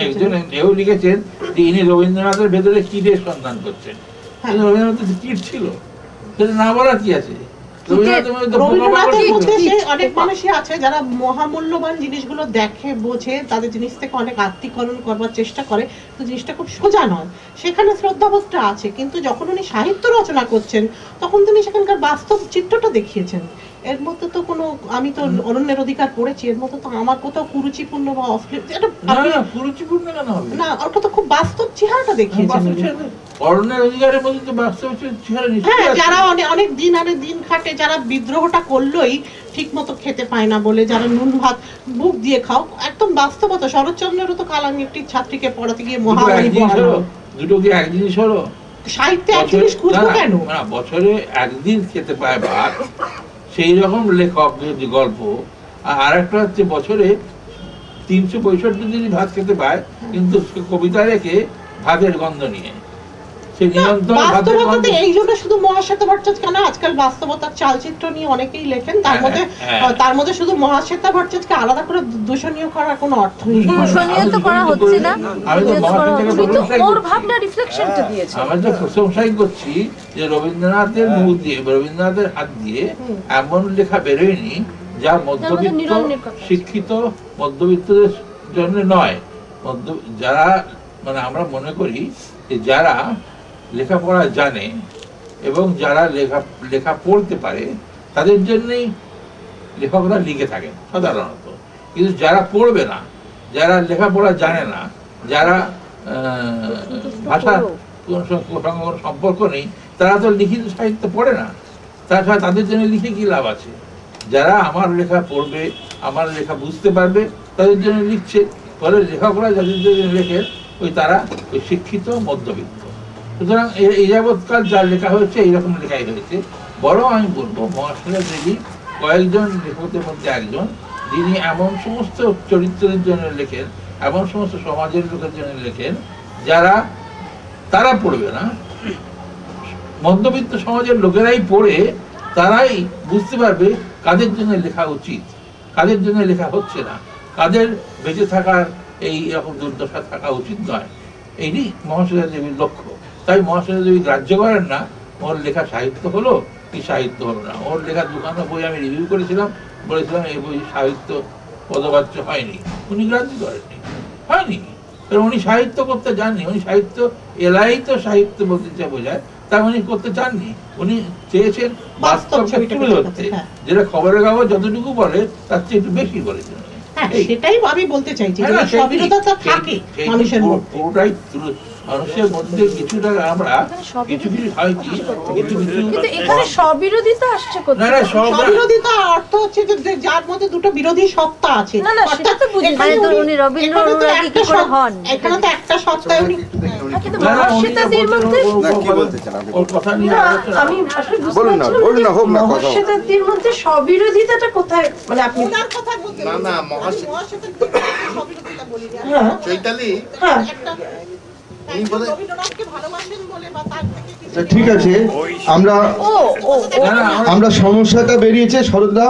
একজন এও লিখেছেন যে ইনি রবীন্দ্রনাথের ভেতরে কীটের সন্ধান করছেন। রবীন্দ্রনাথের কীট ছিল, সেটা না বলা কি আছে? রবীন্দ্রনাথের মধ্যে অনেক মানুষই আছে যারা মহামূল্যবান জিনিসগুলো দেখে, বোঝে, তাদের জিনিস থেকে অনেক আত্মীকরণ করবার চেষ্টা করে, তো জিনিসটা খুব সোজা নয়। সেখানে শ্রদ্ধাবোধটা আছে, কিন্তু যখন উনি সাহিত্য রচনা করছেন তখন তিনি সেখানকার বাস্তব চিত্রটা দেখিয়েছেন। এর মধ্যে তো কোনো, আমি তো অরণ্যের অধিকার পড়েছি, এর মধ্যে তো আমার কোথাও কুরুচিপূর্ণ বা কুরুচিপূর্ণ কেন হবে? না, ওটা তো খুব বাস্তব চেহারাটা দেখিয়েছেন। অরণ্যের অধিকারের মধ্যে তো বাস্তব চেহারা নিশ্চয়ই আছে। হ্যাঁ, যারা অনেক দিন আনে দিন খাটে, যারা বিদ্রোহটা করলোই ঠিক মতো খেতে পায় না বলে, যারা নুন ভাত বুক দিয়ে খাও, একদম বাস্তবতা। শরৎচন্দ্রেরও তো কালাম একটি ছাত্রীকে পড়াতে গিয়ে মহামারী দুটো কি এক জিনিস হলো? সাহিত্যে এক জিনিস খুঁজবো কেন? না, বছরে একদিন খেতে পায় ভাত, সেই রকম লেখক যদি গল্প। আর একটা হচ্ছে বছরে 365 দিনই ভাত খেতে পায়, কিন্তু কবিতা রেখে ভাতের গন্ধ নিয়ে। এই জন্য শুধু মহাশ্বেতা ভট্টাচার্য কেন, আজকাল বাস্তবতার চালচিত্র নিয়ে অনেকেই লেখেন, তার মধ্যে শুধু মহাশ্বেতা ভট্টাচার্যকে আলাদা করে দূষণীয় করার কোনো অর্থ নেই। দূষণীয় তো করা হচ্ছে না, ওর ভাবনা রিফ্লেকশনটা দিয়েছে। আমি তো প্রশংসাই করছি যে রবীন্দ্রনাথের মুখ দিয়ে, রবীন্দ্রনাথের হাত দিয়ে এমন লেখা বেরোয়নি যা মধ্যবিত্ত শিক্ষিত মধ্যবিত্তদের জন্য নয়। যারা, মানে আমরা মনে করি যে যারা লেখাপড়া জানে এবং যারা লেখা পড়তে পারে তাদের জন্যই লেখকরা লিখে থাকেন সাধারণত। কিন্তু যারা পড়বে না, যারা লেখাপড়া জানে না, যারা ভাষার কোনো সম্পর্ক নেই, তারা তো লিখিত সাহিত্য পড়ে না। তাছাড়া তাদের জন্য লিখে কি লাভ আছে? যারা আমার লেখা পড়বে, আমার লেখা বুঝতে পারবে, তাদের জন্য লিখছে। ফলে লেখকরা যাদের জন্য লেখে তারা ওই শিক্ষিত মধ্যবিত্ত। সুতরাং এই যাবৎকাল যা লেখা হয়েছে এইরকম লেখাই হয়েছে। বরং আমি বলবো মহাশয় দেবী কয়েকজন লেখকের মধ্যে একজন, যিনি এমন সমস্ত চরিত্রের জন্য লেখেন, এমন সমস্ত সমাজের লোকের জন্য লেখেন তারা পড়বে না, মধ্যবিত্ত সমাজের লোকেরাই পড়ে তারাই বুঝতে পারবে কাদের জন্য লেখা উচিত, কাদের জন্য লেখা হচ্ছে না, কাদের বেঁচে থাকার এই রকম দুর্দশা থাকা উচিত নয়। এইটি মহাশ্বেতা দেবীর লক্ষ্য। তাই মহাশ্বেতা দেবী গ্রাহ্য করেন না ওর লেখা সাহিত্য হলো কি সাহিত্য হলো না। ওর লেখা দুখানা বই আমি রিভিউ করেছিলাম, বলেছিলাম এই বই সাহিত্য পদবাচ্য হয়নি, উনি গ্রাহ্য করেননি, হয়নি। কারণ উনি সাহিত্য করতে যাননি, উনি সাহিত্য এলাই তো সাহিত্য বলতে যা বোঝায় তা উনি করতে চাননি। উনি চেয়েছেন বাস্তব তুলে ধরতে, যেটা খবরের কাগজ যতটুকু বলে তার চেয়ে একটু বেশি বলেছেন। সেটাই আমি বলতে চাইছি, সবিরোধতা থাকে মানুষের মধ্যে, পুরোটাই মানুষের মধ্যে কিছুটা আমরা কিছু কিছু হয় কি কিছু কিছু কিন্তু এখানে সবিরোধিতা আসছে কোথায়? না সবিরোধিতা অর্থ হচ্ছে যে যার মধ্যে দুটো বিরোধী সত্তা আছে। না সেটা তো বুঝি, মানে তো উনি রবীন্দ্র অনুরাগী কি করে হন? এখানে তো একটা সত্তায় উনি কিন্তু মহাশ্বেতা দেবীর মধ্যে কি বলতে চান ওর কথা নিয়ে আমি আসলে বুঝতে পারছি না মহাশ্বেতা দেবীর মধ্যে সবিরোধিতাটা কোথায়, মানে আপনি ওনার কথা বলতে না না মহাশ্বেতা সবিরোধিতা বলি চৈতালি রবীন্দ্রনাথকে ভালোবাসেন বলে বা তার থেকে ঠিক আছে, আমরা সমস্যাটা বেরিয়েছে। শরৎদা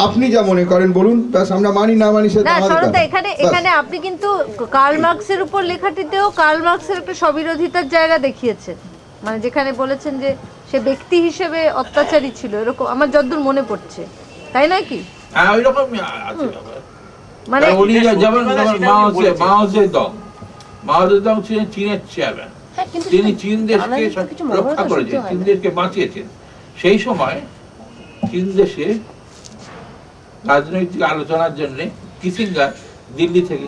আপনি যা মনে করেন বলুন, ব্যাস আমরা মানি না মানি সেটা না আমাদের শরৎদা, ব্যাপার। এখানে আপনি কিন্তু কার্ল মার্কসের উপর লেখাটিতেও কার্ল মার্কসের একটা সবিরোধিতার জায়গা দেখিয়েছেন, মানে যেখানে বলেছেন যে সে ব্যক্তি হিসেবে অত্যাচারী ছিল, এরকম আমার যতদূর মনে পড়ছে, তাই নয় কি? হ্যাঁ ওই রকম আছে। মানে উনি যেমন মাও জেদং ছিলেন চীনের চেয়ারম্যান, তিনি চীন দেশকে রক্ষা করেছেন, চীন দেশকে বাঁচিয়েছেন। সেই সময় চীন দেশে রাজনৈতিক আলোচনার জন্য কিসিঞ্জার দিল্লি থেকে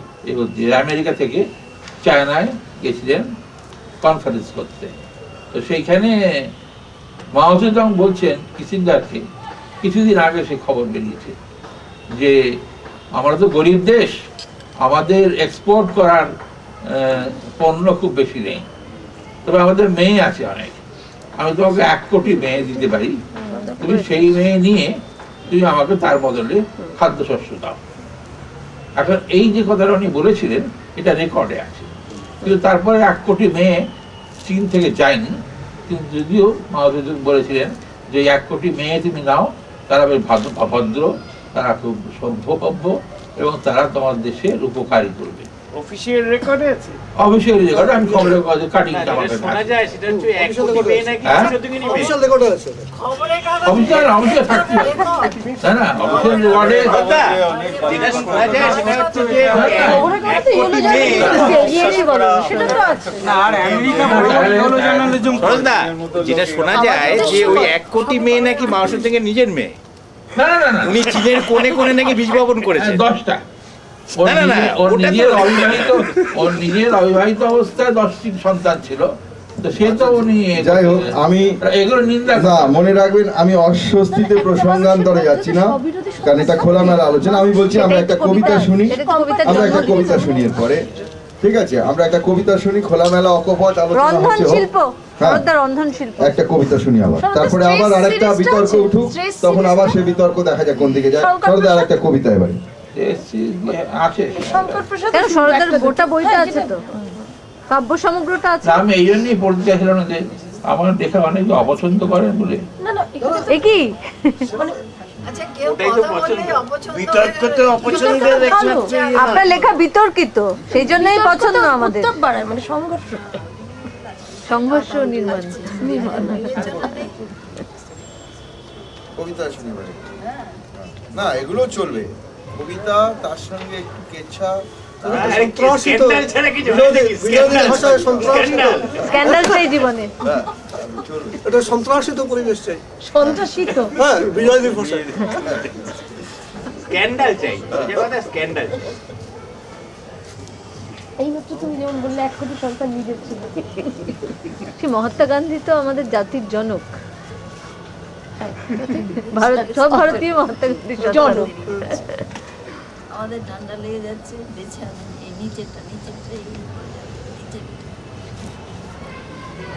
আমেরিকা থেকে চায়নায় গেছিলেন কনফারেন্স করতে। তো সেইখানে মাও জেদং বলছেন কিসিঞ্জারকে, কিছুদিন আগে সে খবর বেরিয়েছে যে আমরা তো গরিব দেশ, আমাদের এক্সপোর্ট করার পণ্য খুব বেশি নেই, তবে আমাদের মেয়ে আছে অনেক, আমি তোমাকে 1 কোটি মেয়ে দিতে পারি, তুমি সেই মেয়ে নিয়ে তুমি আমাকে তার বদলে খাদ্যশস্য দাও। এখন এই যে কথাটা উনি বলেছিলেন এটা রেকর্ডে আছে, কিন্তু তারপরে 1 কোটি মেয়ে চীন থেকে যায়নি। কিন্তু যদিও মাও জেদং বলেছিলেন যে 1 কোটি মেয়ে তুমি নাও, তারা বেশ ভদ্র, তারা খুব সভ্যভব্য এবং তারা তোমার দেশের উপকারী করবে। অফিশিয়াল রেকর্ডে আছে, অফিশিয়াল রেকর্ড, আমি খবরের কাগজে কাটিং আমাকে শোনা যায় সেটা হচ্ছে 1 কোটি মেয়ে নাকি 200 মেয়ে। অফিশিয়াল রেকর্ড আছে, অফিসিয়াল থাকতে হবে, তাই না? অফিসিয়াল রেকর্ডে যেটা শোনা যায় সেটা হচ্ছে যে 1 কোটি মেয়ে না, আর আমেরিকা বড় জার্নালিজম করে না, যেটা শোনা যায় যে ওই 1 কোটি মেয়ে নাকি মাও জেদং নিজের মেয়ে। না না না, উনি চীনের কোণে কোণে নাকি বীজ বপন করেছেন 10টা। ওর নিজের অবিবাহিত অবস্থায় 10টি সন্তান ছিল, তো সে তো উনি যাই হোক, আমি এগুলো নিন্দা না, মনে রাখবেন আমি অস্বস্তিতে প্রসঙ্গান্তরে যাচ্ছি না, কারণ এটা খোলামেলা আলোচনা। আমি বলছি আমরা একটা কবিতা শুনি, আমরা একটা কবিতা শুনি এরপরে, ঠিক আছে? আমরা একটা কবিতা শুনি, খোলামেলা অকপট আলোচনা রন্ধন হচ্ছে। শিল্প, শরৎদা রন্ধন শিল্প একটা কবিতা শুনি আবার, তারপরে আবার আরেকটা বিতর্ক উঠুক, তখন আবার সেই বিতর্ক দেখা যাক কোন দিকে যায়। শরৎদা আরেকটা কবিতা এবারে আছে। কেন শরৎদার গোটা বইটা আছে তো, কাব্য সমগ্রটা আছে। আমি এই জন্যই পড়তে চাইছিলাম যে আমার দেখে অনেকে অপছন্দ করেন বলে। এ কি আপনার লেখা বিতর্কিত, সেই জন্যই পছন্দ আমাদের, মানে সংঘর্ষ নির্মাণ। কবিতা শুনি না, এগুলো চলবে, কবিতা তার সঙ্গে একটু কেচ্ছা সন্ত্রাসিত বিজয়দের ভাষায় সন্ত্রাসিত স্ক্যান্ডাল চাই জীবনে, এটা সন্ত্রাসিত পরিবেশ চাই। সন্ত্রাসিত, হ্যাঁ, বিজয়দের ভাষায় স্ক্যান্ডাল চাই, স্ক্যান্ডাল। এই হচ্ছে তুমি যেমন বললে 1 কোটি সন্তান নিজের ছিল। সে মহাত্মা গান্ধী তো আমাদের জাতির জনক, সব ভারতীয় মহাত্মা গান্ধীর জনক। আমাদের ঠান্ডা লেগে যাচ্ছে, বিছানা এই নিচেরটা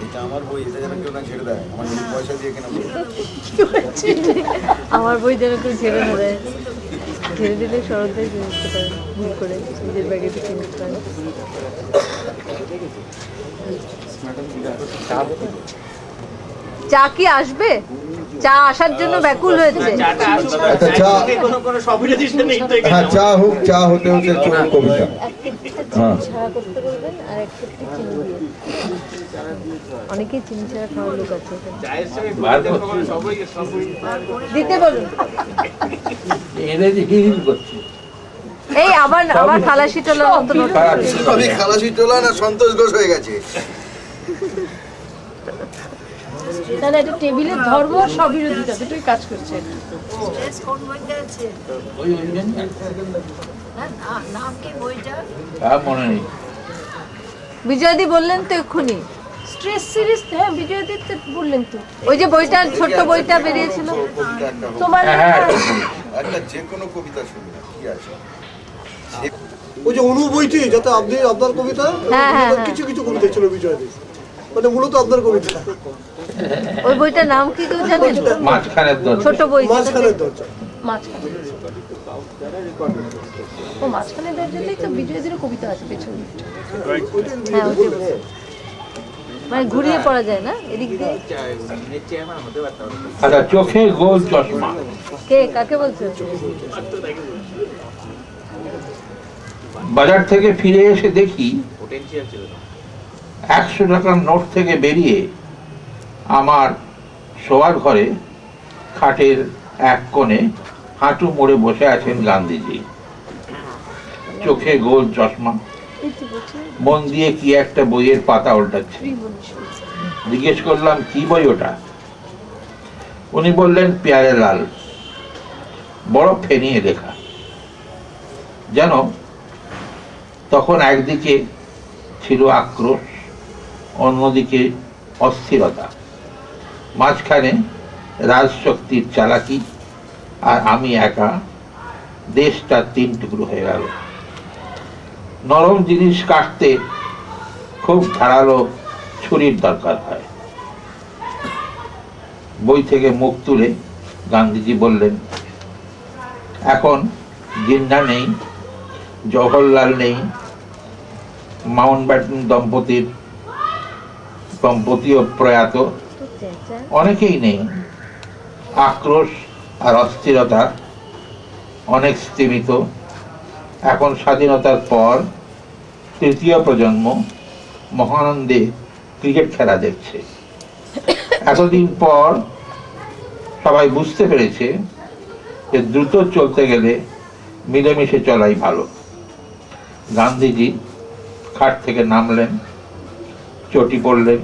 এটা আমার বই, এটা যেন কেউ না ছেড়ে দেয়, আমার পয়সা দিয়ে কেনা বই। আমার বই যেন কেউ ছেড়ে না দেয়, ছেড়ে দিলে শরৎদাই কিনতে পারে, ভুল করে নিজের ব্যাগে কিনতে পারে। চা কি আসবে? চা আসার জন্য ব্যাকুল হয়েছে। হ্যাঁ, চা হতে হতে কবিতা। হ্যাঁ, ছাড়া করতে বলবেন আর এক ক্ষেত্রে চিনি দিয়ে। অনেকেই চিনি ছাড়া খাওয়ার লোক আছে, দিতে বলুন। এই আবার খালাসি টোলা খালাসি টোলা না সন্তোষ ঘোষ হয়ে গেছে। তাহলে এটা টেবিলের ধর্ম আর স্ববিরোধিতা দুটোই কাজ করছে। বিজয়দি বললেন তো এক্ষুনি স্ট্রেস সিরিজ। হ্যাঁ, বিজয়দি তো বললেন তো, ওই যে বইটা ছোট্ট বইটা বেরিয়েছিল তোমার, একটা যে কোনো কবিতা শুনি কি আছে, ওই যে অনু বইটি, যাতে আপনি আপনার কবিতা, কিছু কিছু কবিতা ছিল বিজয়দের, মানে মূলত আপনার কবিতা। ওই বইটার নাম কি কেউ জানেন? মাঝখানের দরজা, ছোট বই, মাঝখানের দরজা। ও মাঝখানের দরজাতেই তো বিজয়দের কবিতা আছে পেছনে। মানে ঘুরিয়ে পড়া যায় না এদিক দিয়ে। আচ্ছা, চোখে গোল চশমা কে কাকে বলছে? বাজার থেকে ফিরে এসে দেখি 100 টাকার নোট থেকে বেরিয়ে আমার শোয়ার ঘরে খাটের এক কোণে হাঁটু মুড়ে বসে আছেন গান্ধীজি, চোখে গোল চশমা, মন দিয়ে কি একটা বইয়ের পাতা উল্টাচ্ছে। জিজ্ঞেস করলাম কি বই ওটা? উনি বললেন প্যারে লাল, বড় ফেনিয়ে লেখা। যেন তখন একদিকে ছিল আক্রোশ, অন্যদিকে অস্থিরতা, মাঝখানে রাজশক্তির চালাকি, আর আমি একা। দেশটা 3 টুকরো হয়ে গেল। নরম জিনিস কাটতে খুব ধারালো ছুরির দরকার হয়। বই থেকে মুখ তুলে গান্ধীজি বললেন, এখন জিন্না নেই, জওহরলাল নেই, মাউন্টব্যাটেন দম্পতিও প্রয়াত, অনেকেই নেই। আক্রোশ আর অস্থিরতা অনেক স্তীমিত। এখন স্বাধীনতার পর 3য় প্রজন্ম মহানন্দে ক্রিকেট খেলা দেখছে। এতদিন পর সবাই বুঝতে পেরেছে যে দ্রুত চলতে গেলে মিলেমিশে চলাই ভালো। গান্ধীজি খাট থেকে নামলেন, চটি পড়লেন,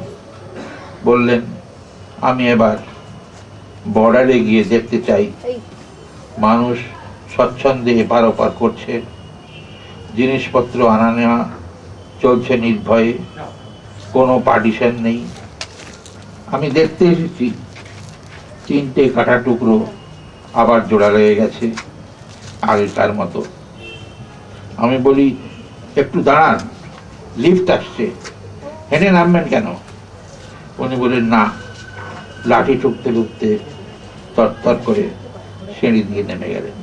বললেন, আমি এবার বর্ডারে গিয়ে দেখতে চাই মানুষ স্বচ্ছন্দে এপার ওপার করছে, জিনিসপত্র আনা নেওয়া চলছে নির্ভয়ে, কোনো পার্টিশন নেই। আমি দেখতে এসেছি 3টে কাটা টুকরো আবার জোড়া লেগে গেছে আগেকার মতো। আমি বলি, একটু দাঁড়ান, লিফট আসছে, হেঁটে নামবেন কেন? উনি বলেন, না। লাঠি ঠুকতে ঠুকতে তরতর করে সিঁড়ি দিয়ে নেমে গেলেন।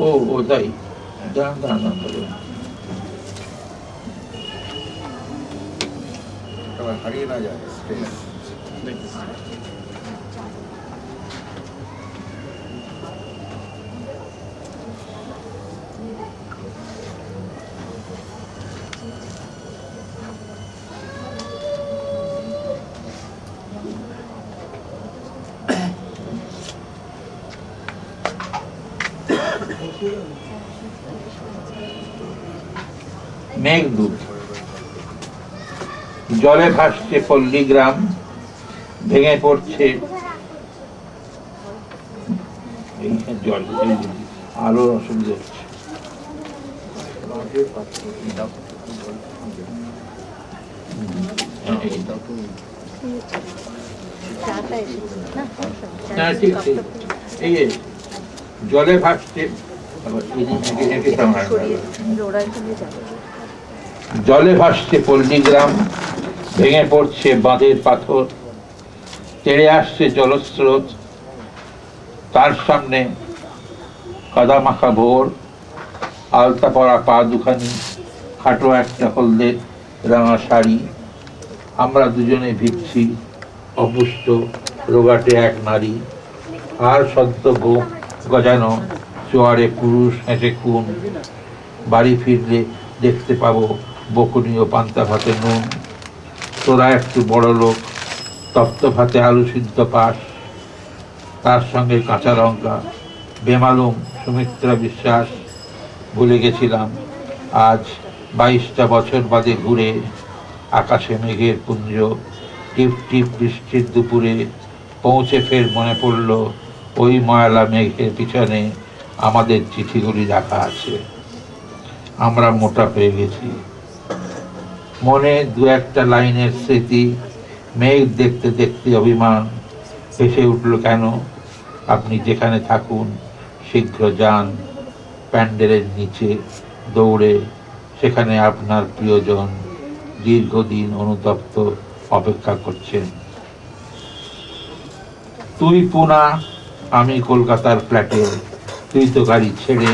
ও তাই, দাঁড়ান হারিয়ে না যায়। মেঘদূত। জলে ভাসছে পল্লীগ্রাম, ভেঙে পড়ছে জল, আলোর অসুবিধা হচ্ছে। জলে ভাসছে, জলে ভাসছে পল্লীগ্রাম, ভেঙে পড়ছে বাঁধের পাথর, তেড়ে আসছে জলস্রোত, তার সামনে কাদা মাখা ভোর, আলতা পরা পা দুখানি, খাটো একটা হলদে রাঙা শাড়ি। আমরা দুজনে ভিজছি, অপুষ্ট রোগাটে এক নারী, আর সদ্য গজানো চোয়ারে পুরুষ হেঁটে খুন। বাড়ি ফিরলে দেখতে পাবো বকুনি ও পান্তা ভাতে নুন। তোরা একটু বড় লোক, তপ্ত ভাতে আলু সিদ্ধ পাস, তার সঙ্গে কাঁচা লঙ্কা। বেমালুম সুমিত্রা বিশ্বাস। ভুলে গেছিলাম আজ 22টা বছর বাদে ঘুরে আকাশে মেঘের পুঞ্জ। টিপ টিপ বৃষ্টির দুপুরে পৌঁছে ফের মনে পড়ল ওই ময়লা মেঘের পিছনে আমাদের চিঠিগুলি রাখা আছে। আমরা মোটা পেয়ে গেছি। মনে দু একটা লাইনের স্মৃতি, মেঘ দেখতে দেখতে অভিমান। ভেসে উঠল কেন, আপনি যেখানে থাকুন শীঘ্র যান। প্যান্ডেলের নিচে দৌড়ে সেখানে আপনার প্রিয়জন দীর্ঘদিন অনুতপ্ত অপেক্ষা করছেন। তুই পুনা, আমি কলকাতার ফ্ল্যাটে, তুই তো গাড়ি ছেড়ে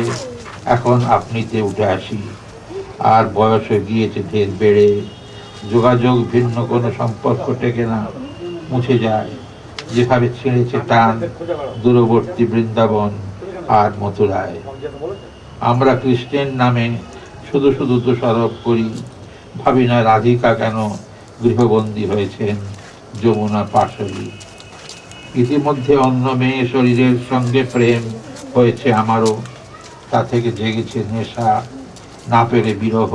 এখন আপনিতে উঠে আসি। আর বয়স হয়ে গিয়েছে ঢের বেড়ে, যোগাযোগ ভিন্ন কোনো সম্পর্ক টেকে না, মুছে যায় যেভাবে ছেড়েছে টান দূরবর্তী বৃন্দাবন আর মথুরায়। আমরা কৃষ্ণের নামে শুধু শুধু দোষারোপ করি, ভাবি না রাধিকা কেন গৃহবন্দী হয়েছেন যমুনা পাশরি। ইতিমধ্যে অন্য মেয়ে শরীরের সঙ্গে প্রেম হয়েছে আমারও, তা থেকে জেগেছে নেশা, না পেরে বিরহ।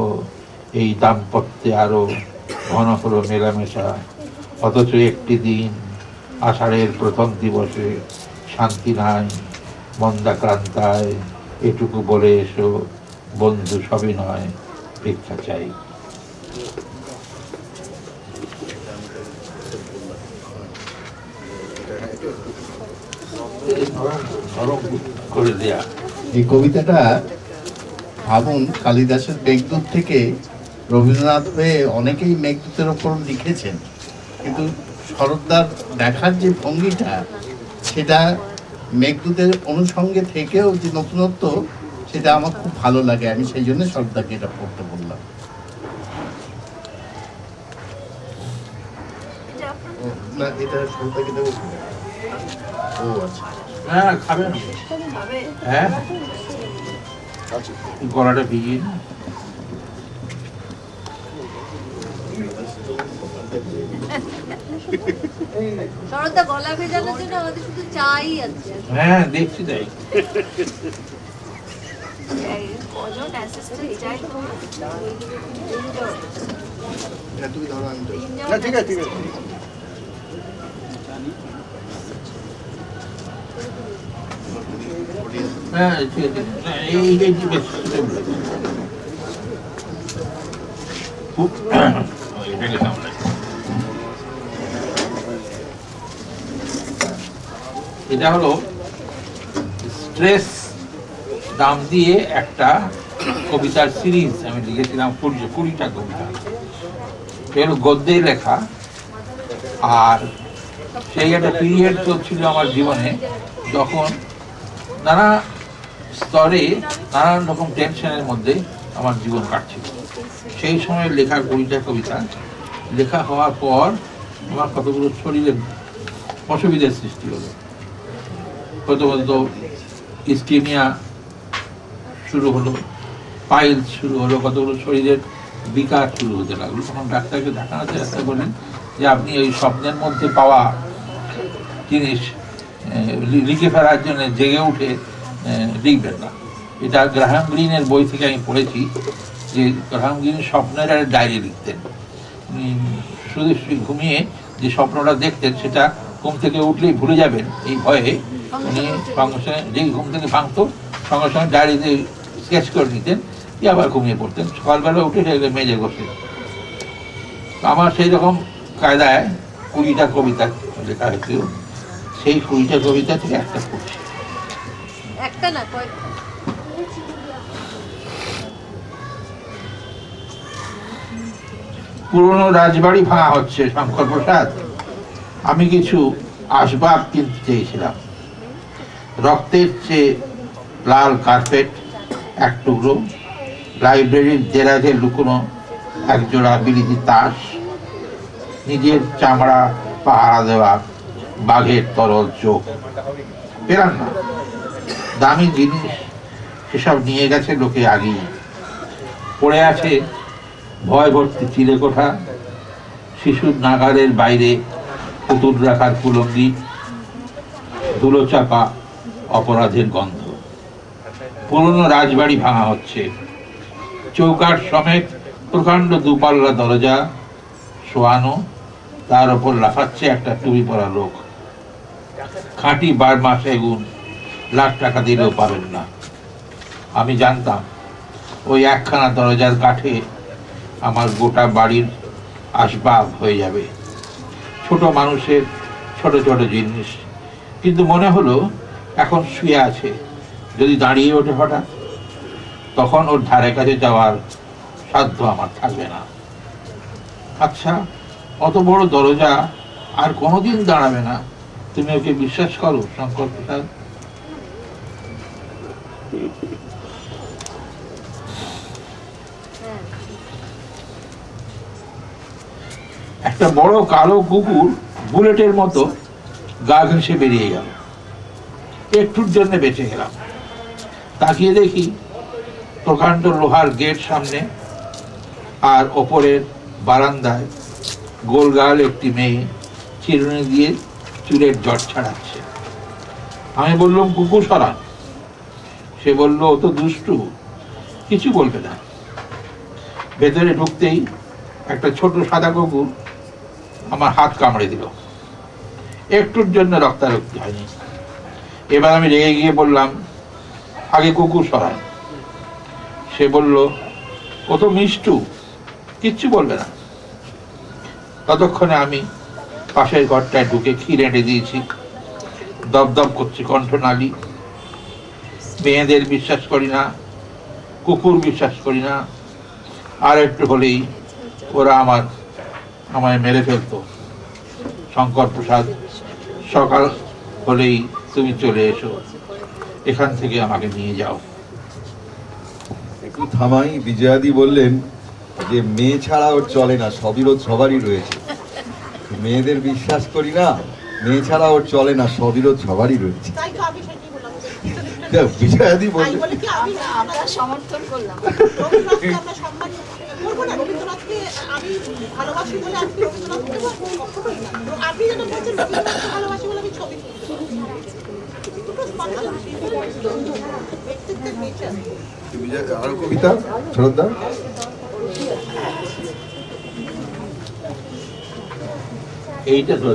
এই দাম্পত্যে আরো ঘন হলো মেলামেশা। অথচ একটি দিন আষাঢ়ের প্রথম দিবসে শান্তি নাই, মন্দাক্রান্তায় এটুকু বলে এসো বন্ধু সবই নয়, ভিক্ষা চাই। করে দেয়া এই কবিতাটা ভাবুন, কালিদাসের মেঘদূত থেকে রবীন্দ্রনাথ হয়ে অনেকেই মেঘদূতের ওপর লিখেছেন, কিন্তু শরৎদার দেখার যে ভঙ্গিটা, সেটা মেঘদূতের অনুষঙ্গে থেকেও যে নতুনত্ব, সেটা আমার খুব ভালো লাগে। আমি সেই জন্য শরৎদাকে এটা পড়তে বললাম। না, এটা শরৎদাকে দেবো। ও আচ্ছা, হ্যাঁ খাবেন, হ্যাঁ গলাটা ভিজিয়ে না। শরৎদা গলা ভেজানোর জন্য আমাদের শুধু চাই আছে। হ্যাঁ দেখছি তাই। কজন অ্যাসিস্ট্যান্ট চাই তো? তুমি ধরো, আমি না, ঠিক আছে, ঠিক আছে। হ্যাঁ ঠিক আছে, এই বেশ খুব এটাকে সামলাই। এটা হলো স্ট্রেস দাম দিয়ে একটা কবিতার সিরিজ আমি লিখেছিলাম, 20টা কবিতা। এগুলো গদ্যে লেখা। আর সেই একটা পিরিয়ড চলছিল আমার জীবনে, যখন নানা স্তরে নানান রকম টেনশনের মধ্যে আমার জীবন কাটছিল। সেই সময় লেখা 20টা কবিতা লেখা হওয়ার পর আমার কতগুলো শরীরের অসুবিধার সৃষ্টি হলো। প্রথমত ইস্কিমিয়া শুরু হলো, পাইলস শুরু হলো, কতগুলো শরীরের বিকার শুরু হতে লাগলো। তখন ডাক্তারকে দেখানোতে ডাক্তার বললেন যে আপনি ওই স্বপ্নের মধ্যে পাওয়া জিনিস লিখে ফেলার জন্য জেগে উঠে লিখবেন না, এটা গ্রাহাম গ্রিনের বই থেকে আমি পড়েছি যে গ্রাহাম গ্রিন স্বপ্নের একটা ডায়েরি লিখতেন। শুধু ঘুমিয়ে যে স্বপ্নটা দেখতেন সেটা ঘুম থেকে উঠলেই ভুলে যাবেন এই ভয়ে উনি সঙ্গে সঙ্গে যেই ঘুম থেকে ভাঙতো সঙ্গে সঙ্গে ডায়েরিতে স্কেচ করে নিতেন, দিয়ে আবার ঘুমিয়ে পড়তেন। সকালবেলা উঠে সেগুলো মেজে বসে। আমার সেই রকম কায়দায় 20টা কবিতা লেখা হয়েছিল, সেই 20টা কবিতা থেকে একটা পড়ছি। একটা না কয়েকটা। পুরনো রাজবাড়ি ভাঙা হচ্ছে শঙ্কর প্রসাদ। আমি কিছু আসবাব কিনতে চেয়েছিলাম। রক্তের চেয়ে লাল কার্পেট এক টুকরো, লাইব্রেরির দেরাজে লুকোনো একজোড়া বিলিতি তাস, নিজের চামড়া পাহারা দেওয়া বাঘের তরল চোখ। পেলাম না। দামি জিনিস সেসব নিয়ে গেছে লোকে আগেই। পড়ে আছে ভয় ভর্তি চিলেকোঠা, শিশুর নাগালের বাইরে পুতুল রাখার কুলঙ্গি, ধুলো চাপা অপরাধের গন্ধ। পুরনো রাজবাড়ি ভাঙা হচ্ছে। চৌকাঠ সমেত প্রকাণ্ড দুপাল্লা দরজা শোয়ানো, তার ওপর লাফাচ্ছে একটা টুপি পরা লোক। খাঁটি বার্মা সেগুন, লাখ টাকা দিলেও পাবেন না। আমি জানতাম ওই একখানা দরজার কাঠে আমার গোটা বাড়ির আসবাব হয়ে যাবে, ছোট মানুষের ছোট ছোট জিনিস। কিন্তু মনে হলো এখন শুয়ে আছে, যদি দাঁড়িয়ে ওঠে হঠাৎ, তখন ওর ধারে কাছে যাওয়ার সাধ্য আমার থাকবে না। আচ্ছা, অত বড় দরজা আর কোনোদিন দাঁড়াবে না, তুমি ওকে বিশ্বাস করো শঙ্কর প্রসাদ? একটা বড় কালো কুকুর বুলেটের মতো গা ঘেঁষে বেরিয়ে গেল। একটুর জন্য বেঁচে গেলাম। তাকিয়ে দেখি প্রকাণ্ড লোহার গেট সামনে, আর ওপরের বারান্দায় গোলগাল একটি মেয়ে চিরুনি দিয়ে চুলের জট ছাড়াচ্ছে। আমি বললাম, কুকুর সরান। সে বলল, ও তো দুষ্টু, কিছু বলবে না। ভেতরে ঢুকতেই একটা ছোট সাদা কুকুর আমার হাত কামড়ে দিল। একটুর জন্য রক্তারক্তি হয়নি। এবার আমি রেগে গিয়ে বললাম, আগে কুকুর সরান। সে বলল, ও তো মিষ্টু, কিচ্ছু বলবে না। ততক্ষণে আমি পাশের ঘরটায় ঢুকে ক্ষীর এঁটে দিয়েছি। দপদপ করছে কণ্ঠনালী। মেয়েদের বিশ্বাস করি না, কুকুর বিশ্বাস করি না, আর একটু হলেই ওরা আমায় মেরে ফেলতো। শঙ্কর প্রসাদ, সকাল হলেই তুমি চলে এসো, এখান থেকে আমাকে নিয়ে যাও। একটু থামাই। বিজয়াদি বললেন যে মেয়ে ছাড়া ওর চলে না, সবারই রয়েছে। মেয়েদের বিশ্বাস করি না, মেয়ে ছাড়া ওর চলে না, সবারই রয়েছে। বিজয়াদি বললেন, আমরা সমর্থন করলাম। আরো কবিতা শরৎদা। এইটা তো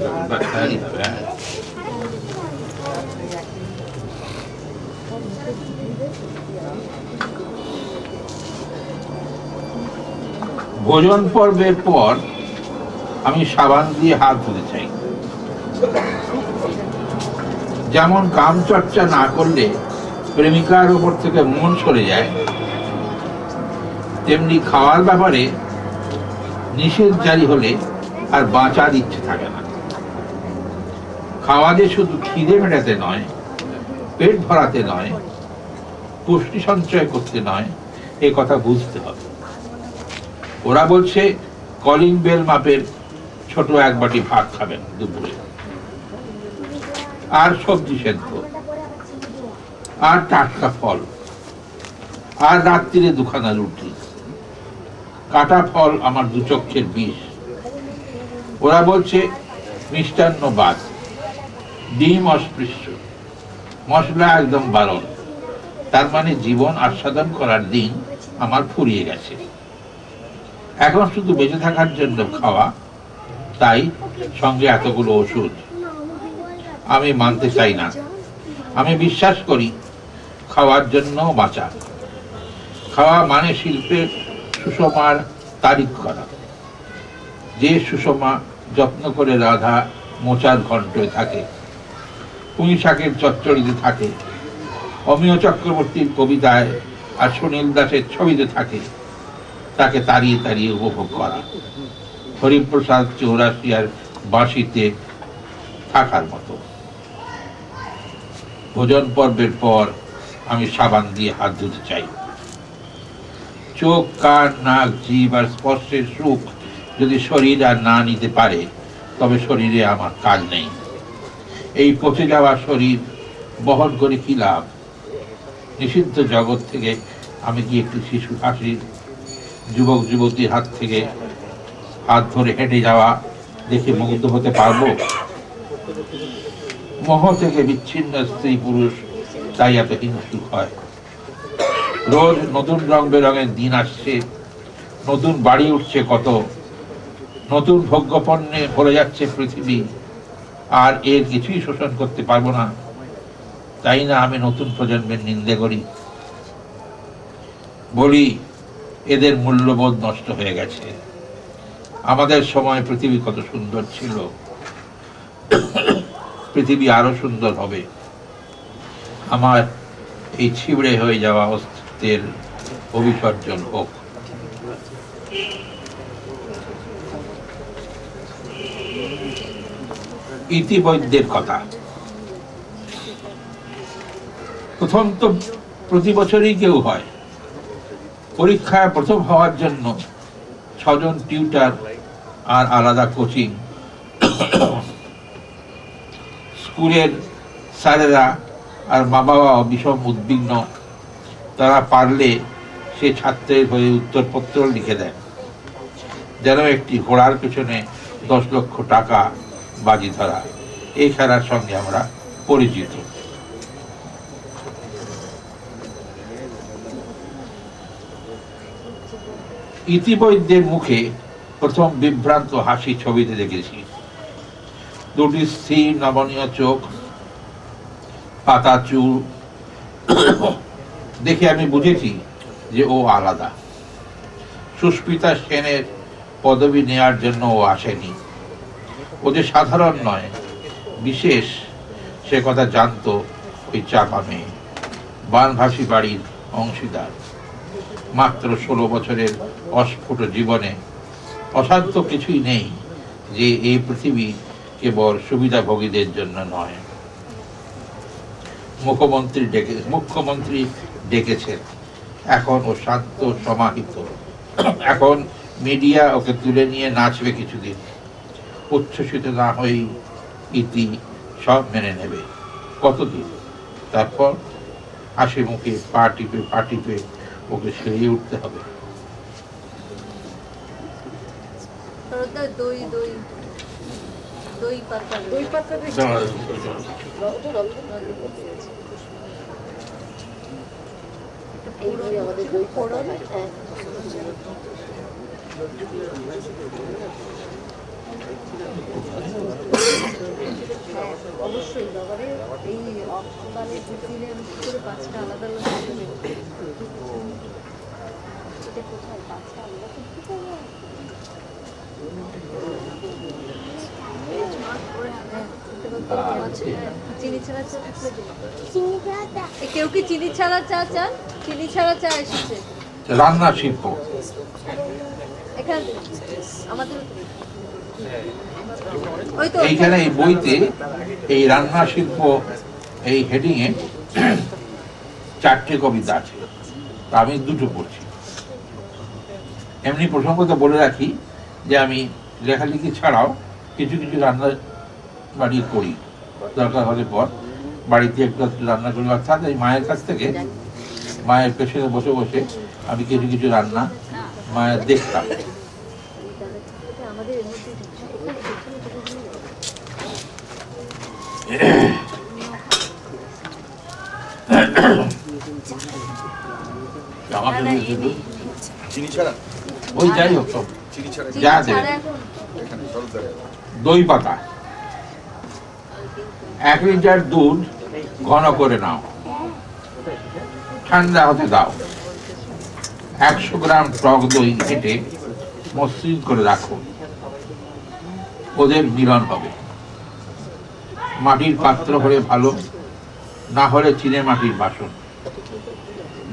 ভোজন পর্বের পর আমি সাবান দিয়ে হাত ধুতে চাই। যেমন কাম চর্চা না করলে প্রেমিকার উপর থেকে মন সরে যায়, তেমনি খাওয়ার ব্যাপারে নিষেধ জারি হলে আর বাঁচার ইচ্ছে থাকে না। খাওয়া যে শুধু খিদে মেটাতে নয়, পেট ভরাতে নয়, পুষ্টি সঞ্চয় করতে নয়, এ কথা বুঝতে হবে। ওরা বলছে কলিং বেল মাপের ছোট এক বাটি ভাত খাবেন দুপুরে, আর সবজি সেদ্ধ, আর টাটকা ফল, আর রাত্রিরে দুখানা রুটি। কাটা ফল আমার দু চক্ষের বিষ। ওরা বলছে মিষ্টান্ন বাদ, ডিম অস্পৃশ্য, মশলা একদম বারণ, তার মানে জীবন আস্বাদন করার দিন আমার ফুরিয়ে গেছে। এখন শুধু বেঁচে থাকার জন্য খাওয়া, তাই সঙ্গে এতগুলো ওষুধ। আমি মানতে চাই না। আমি বিশ্বাস করি খাওয়ার জন্য বাঁচা। খাওয়া মানে শিল্পের সুষমার তারিখ করা। যে সুষমা যত্ন করে রাধা মোচার ঘণ্টে থাকে, পুঁই শাকের চচ্চড়িতে থাকে, অমিয় চক্রবর্তীর কবিতায় আর সুনীল দাসের ছবিতে থাকে, তাকে তাড়িয়ে তাড়িয়ে উপভোগ করা। হরিপ্রসাদ চৌরাশিয়ার বাঁশিতে থাকার মতো। ভোজন পর্বের পর আমি সাবান দিয়ে হাত ধুতে চাই। চোখ, কান, নাক, জিভ আর স্পর্শের সুখ যদি শরীর আর না নিতে পারে, তবে শরীরে আমার কাজ নেই। এই পচে যাওয়া শরীর বহন করে কি লাভ? নিষিদ্ধ জগৎ থেকে আমি কি একটি শিশু হাসির, যুবক যুবতীর হাত থেকে হাত ধরে হেঁটে যাওয়া দেখে মুগ্ধ হতে পারবো? মোহ থেকে বিচ্ছিন্ন স্ত্রী পুরুষ তাই এত হিংসুক হয়। রোজ নতুন রং বেরঙের দিন আসছে, নতুন বাড়ি উঠছে কত, নতুন ভোগ্যপণ্যে ভরে যাচ্ছে পৃথিবী, আর এর কিছুই শোষণ করতে পারবো না। তাই না আমি নতুন প্রজন্মের নিন্দে করি, বলি এদের মূল্যবোধ নষ্ট হয়ে গেছে। আমাদের সময় পৃথিবী কত সুন্দর ছিল, পৃথিবী আরো সুন্দর হবে। আমার এই ছিবড়ে হয়ে যাওয়া অস্তিত্বের অবিসর্জন হোক। ইতিবৈদ্যের কথা। প্রথম তো প্রতি বছরই কেউ হয়। পরীক্ষায় প্রথম হওয়ার জন্য 6 জন টিউটার আর আলাদা কোচিং। স্কুলের স্যারেরা আর মা বাবা বিষম উদ্বিগ্ন। তারা পারলে সে ছাত্রের হয়ে উত্তরপত্র লিখে দেন, যেন একটি ঘোড়ার পেছনে 10 লক্ষ টাকা বাজি ধরা। এই খেলার সঙ্গে আমরা পরিচিত। ইতিবৈদ্যের মুখে প্রথম বিভ্রান্ত হাসি ছবিতে দেখেছি। দুটি স্থির নমনীয় চোখ, পাতা চুল দেখে আমি বুঝেছি যে ও আলাদা। সুস্মিতা সেনের পদবি নেয়ার জন্য ও আসেনি। ও যে সাধারণ নয়, বিশেষ, সে কথা জানতো ওই চাপা মেয়ে, বানভাসী বাড়ির অংশীদার। মাত্র 16 বছরের অস্ফুট জীবনে অসাধ্য কিছুই নেই যে এই পৃথিবী কেবল সুবিধাভোগীদের জন্য নয়। মুখ্যমন্ত্রী ডেকেছেন, এখন ও শান্ত সমাহিত। এখন মিডিয়া ওকে তুলে নিয়ে নাচবে কিছুদিন। উচ্ছ্বসিত না হয়েই ইতি সব মেনে নেবে কতদিন। তারপর হাসি মুখে পা টিপে ওকে সেরিয়ে উঠতে হবে। অবশ্যই বাবারে এই অফবারে দুদিনে আমি কি করে 5টা আলাদা আলাদা এটা কোথায় 5টা আলাদা করতে পারবো? চিনি ছাড়া চা কেউ কি চিনি ছাড়া চা চান? চিনি ছাড়া চা এসেছে। রান্না শিল্প এখানে আমাদের এইখানে এই বইতে এই রান্না শিল্প এই হেডিং এ 4টে কবিতা আছে, আমি 2টো পড়ছি। এমনি প্রসঙ্গত বলে রাখি যে আমি লেখালেখি ছাড়াও কিছু কিছু রান্না বাড়ি করি, দরকার হলে পর বাড়িতে একটু রান্না করি। অর্থাৎ এই মায়ের কাছ থেকে, মায়ের পেছনে বসে বসে আমি কিছু কিছু রান্না মায়ের দেখতাম। আমাকে দিয়েছিল চিনি ছাড়া ওই যাই হোক সব চিনি ছাড়া যা দেবে এখানে সরকার দই পাতা 1 লিটার দুধ ঘন করে নাও, ঠান্ডা হতে দাও। 100 গ্রাম টক দই ঘেটে মসৃণ করে রাখো, ওদের মিলন হবে। মাটির পাত্র হলে ভালো, না হলে চিনে মাটির বাসন।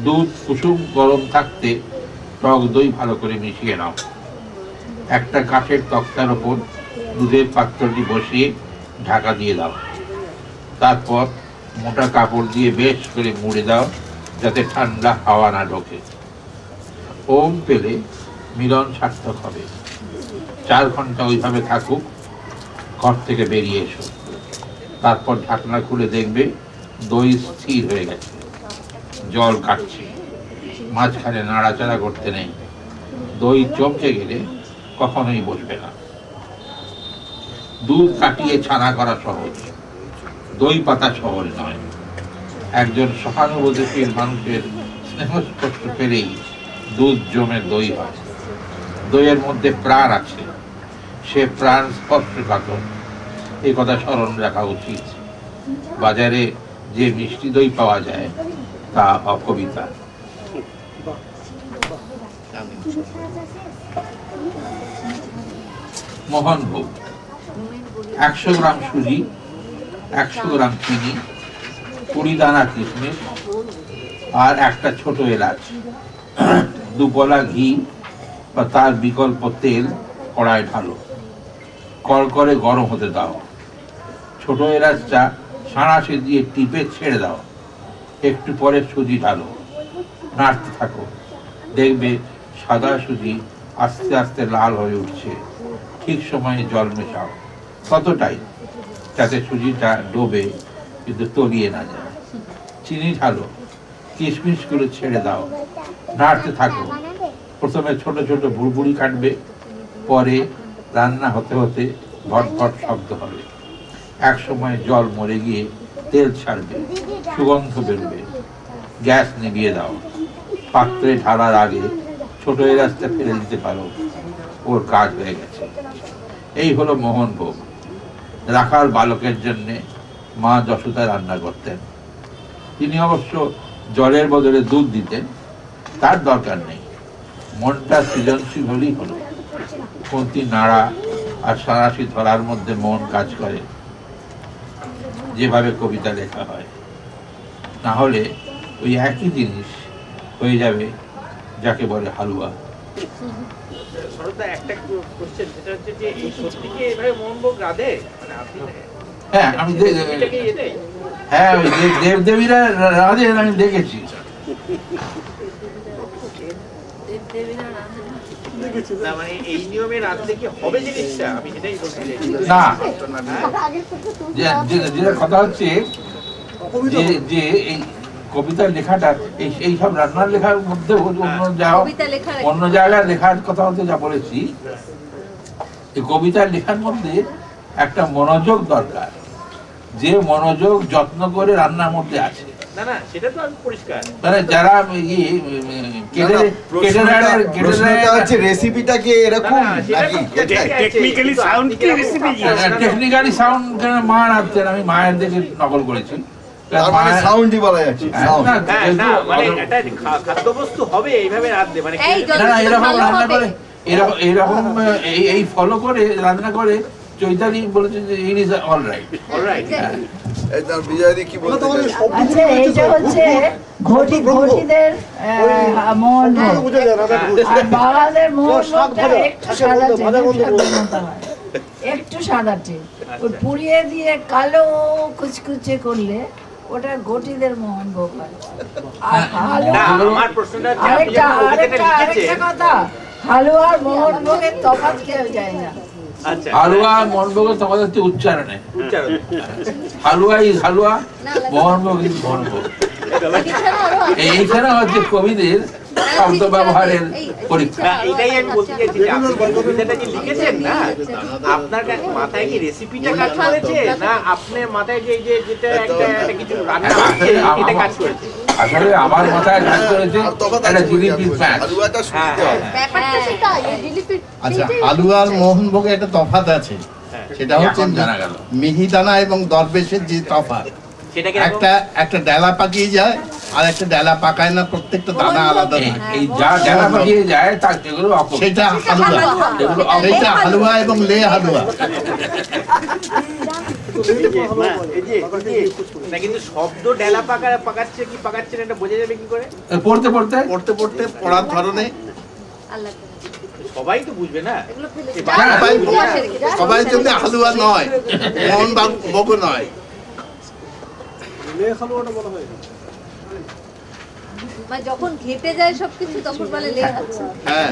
দুধ কুসুম গরম থাকতে টক দই ভালো করে মিশিয়ে নাও। একটা কাঠের তক্তার ওপর দুধের পাত্রটি বসিয়ে ঢাকা দিয়ে দাও। তারপর মোটা কাপড় দিয়ে বেশ করে মুড়ে দাও, যাতে ঠান্ডা হাওয়া না ঢোকে। ওম পেলে মিলন সার্থক হবে। 4 ঘন্টা ওইভাবে থাকুক, ঘর থেকে বেরিয়ে এসো। তারপর ঢাকনা খুলে দেখবে দই স্থির হয়ে গেছে, জল কাটছে, মাঝখানে নাড়াচাড়া করতে নেই। দই চমকে গেলে কখনোই বসবে না। দুধ কাটিয়ে ছানা করা সহজ, দই পাতা সহজ নয়। একজন সহানুভূতিশীল মানুষের স্নেহস্পর্শ পেলেই দুধ জমে দই হয়। দইয়ের মধ্যে প্রাণ আছে, সে প্রাণ স্পর্শকাতর, এই কথা স্মরণ রাখা উচিত। বাজারে যে মিষ্টি দই পাওয়া যায় তা অকবিতা। মোহনভোগ 100 গ্রাম সুজি, 100 গ্রাম চিনি, 20 দানা কিশমিশ আর একটা ছোট এলাচ, 2 গলা ঘি বা তার বিকল্প তেল কড়ায় ঢালো। কড়কড়ে গরম হতে দাও। ছোট এলাচটা সাঁড়াশি দিয়ে টিপে ছেড়ে দাও। একটু পরে সুজি ঢালো, নাড়তে থাকো। দেখবে সাদা সুজি আস্তে আস্তে লাল হয়ে উঠছে। ঠিক সময়ে জল মেশাও, ততটাই যাতে সুজিটা ডোবে কিন্তু তলিয়ে না যায়। চিনি ঢালো, কিশমিশগুলো ছেড়ে দাও, নাড়তে থাকো। প্রথমে ছোট ছোট বুড়বুড়ি কাটবে, পরে রান্না হতে হতে ভটভট শব্দ হবে। এক সময় জল মরে গিয়ে তেল ছাড়বে, সুগন্ধ বেরোবে। গ্যাস নিভিয়ে দাও। পাত্রে ঢালার আগে ছোট এলাচটা ফেলে দিতে পারো, ওর কাজ হয়ে গেছে। এই হলো মোহনভোগ। রাখাল বালকের জন্যে মা যশোদা রান্না করতেন। তিনি অবশ্য জলের বদলে দুধ দিতেন, তার দরকার নেই। মনটা সৃজনশীল হলেই হলো। কোনটি নাড়া আর সাঁড়াশি ধরার মধ্যে মন কাজ করে, যেভাবে কবিতা লেখা হয়। না হলে ওই একই জিনিস হয়ে যাবে যাকে বলে হালুয়া। হ্যাঁ, আমি হ্যাঁ ওই দেবদেবীরা রাধে আমি দেখেছি। এই নিয়মে রাঁধলে কি হবে জিনিসটা? আমি সেটাই বলতে চাইছি। না, যেটা কথা হচ্ছে যে এই কবিতার লেখাটা এই সব রান্নার লেখার মধ্যে অন্য জায়গায় লেখার কথা বলতে যা বলেছি, এই কবিতার লেখার মধ্যে একটা মনোযোগ দরকার, যে মনোযোগ যত্ন করে রান্নার মধ্যে আছে। না না, সেটা তো আমি পরিষ্কার। মানে যারা রেসিপিটা কি এরকম নাকি টেকনিক্যালি সাউন্ড কি রেসিপি? টেকনিক্যালি সাউন্ড মা রাখতেন, আমি মায়ের দেখে নকল করেছি। সাউন্ডই বলা যাচ্ছে। মানে একটা খাদ্যবস্তু হবে এইভাবে রাঁধতে, মানে এরকম রান্না করে এরকম এই ফলো করে রান্না করে চৈতালি বলেছেন যে ইট ইজ অল রাইট। আচ্ছা, এইটা হচ্ছে ঘটিদের মোহনভোগ। আর বাঙালিদের মোহনভোগটা একটু সাদাটে, একটু সাদাটে। ওই পুড়িয়ে দিয়ে কালো কুচকুচে করলে ওটা ঘটিদের মোহনভোগ হয়। আর আরেকটা কথা, হালুয়ার মোহনভোগের তফাৎ কেউ যায় না। হালুয়া মোহনভোগের তফাৎ হচ্ছে উচ্চারণে। হালুয়া ইজ হালুয়া, মোহনভোগ ইজ মোহনভোগ। এইখানে হচ্ছে কবিদের শব্দ ব্যবহারের পরীক্ষা। এটাই আমি বলতে চাইছি যে আপনি কবিতাটা যে লিখেছেন না, আপনার মাথায় কি রেসিপিটা কাজ করেছে, না আপনার মাথায় যে যেটা একটা কিছু রান্না হচ্ছে এটা কাজ করেছে? আসলে আমার মাথায় ধান করেছে একটা জিলিপির প্যাচ। ব্যাপারটা সেটাই, এই জিলিপির আচ্ছা, সেইটাই হালুয়া আর হচ্ছে। মোহনভোগে একটা তফাৎ আছে, সেটা হচ্ছে এখন জানা গেল। মিহিদানা এবং দরবেশের যে তফাৎ। সেটা কি একটা ডালা পাকিয়ে যায় আর একটা ডালা পাকায় না, প্রত্যেকটা দানা আলাদা থাকে। এই যা যারা পাঠিয়ে যায় তার যেগুলো অপর সেটা হালুয়া, যেগুলো সেটা হালুয়া এবং লে হালুয়া। না, কিন্তু শব্দ ডেলা পাকাচ্ছে কি পাকাচ্ছে না এটা বোঝা যাবে কি করে? পড়তে পড়তে পড়তে পড়তে পড়ার ধরনে আল্লাহ সবাই তো বুঝবে না। এগুলো ফেলে এই যা সবাই বুঝে আসে রেখে, যা সবাই বুঝে জন্য আসে। হালুয়া নয়, মোহনভোগ নয়। লে হালুয়াটা বলা হয়। মানে যখন ঘেটে যায় সবকিছু তখন বলে লে আছে। হ্যাঁ,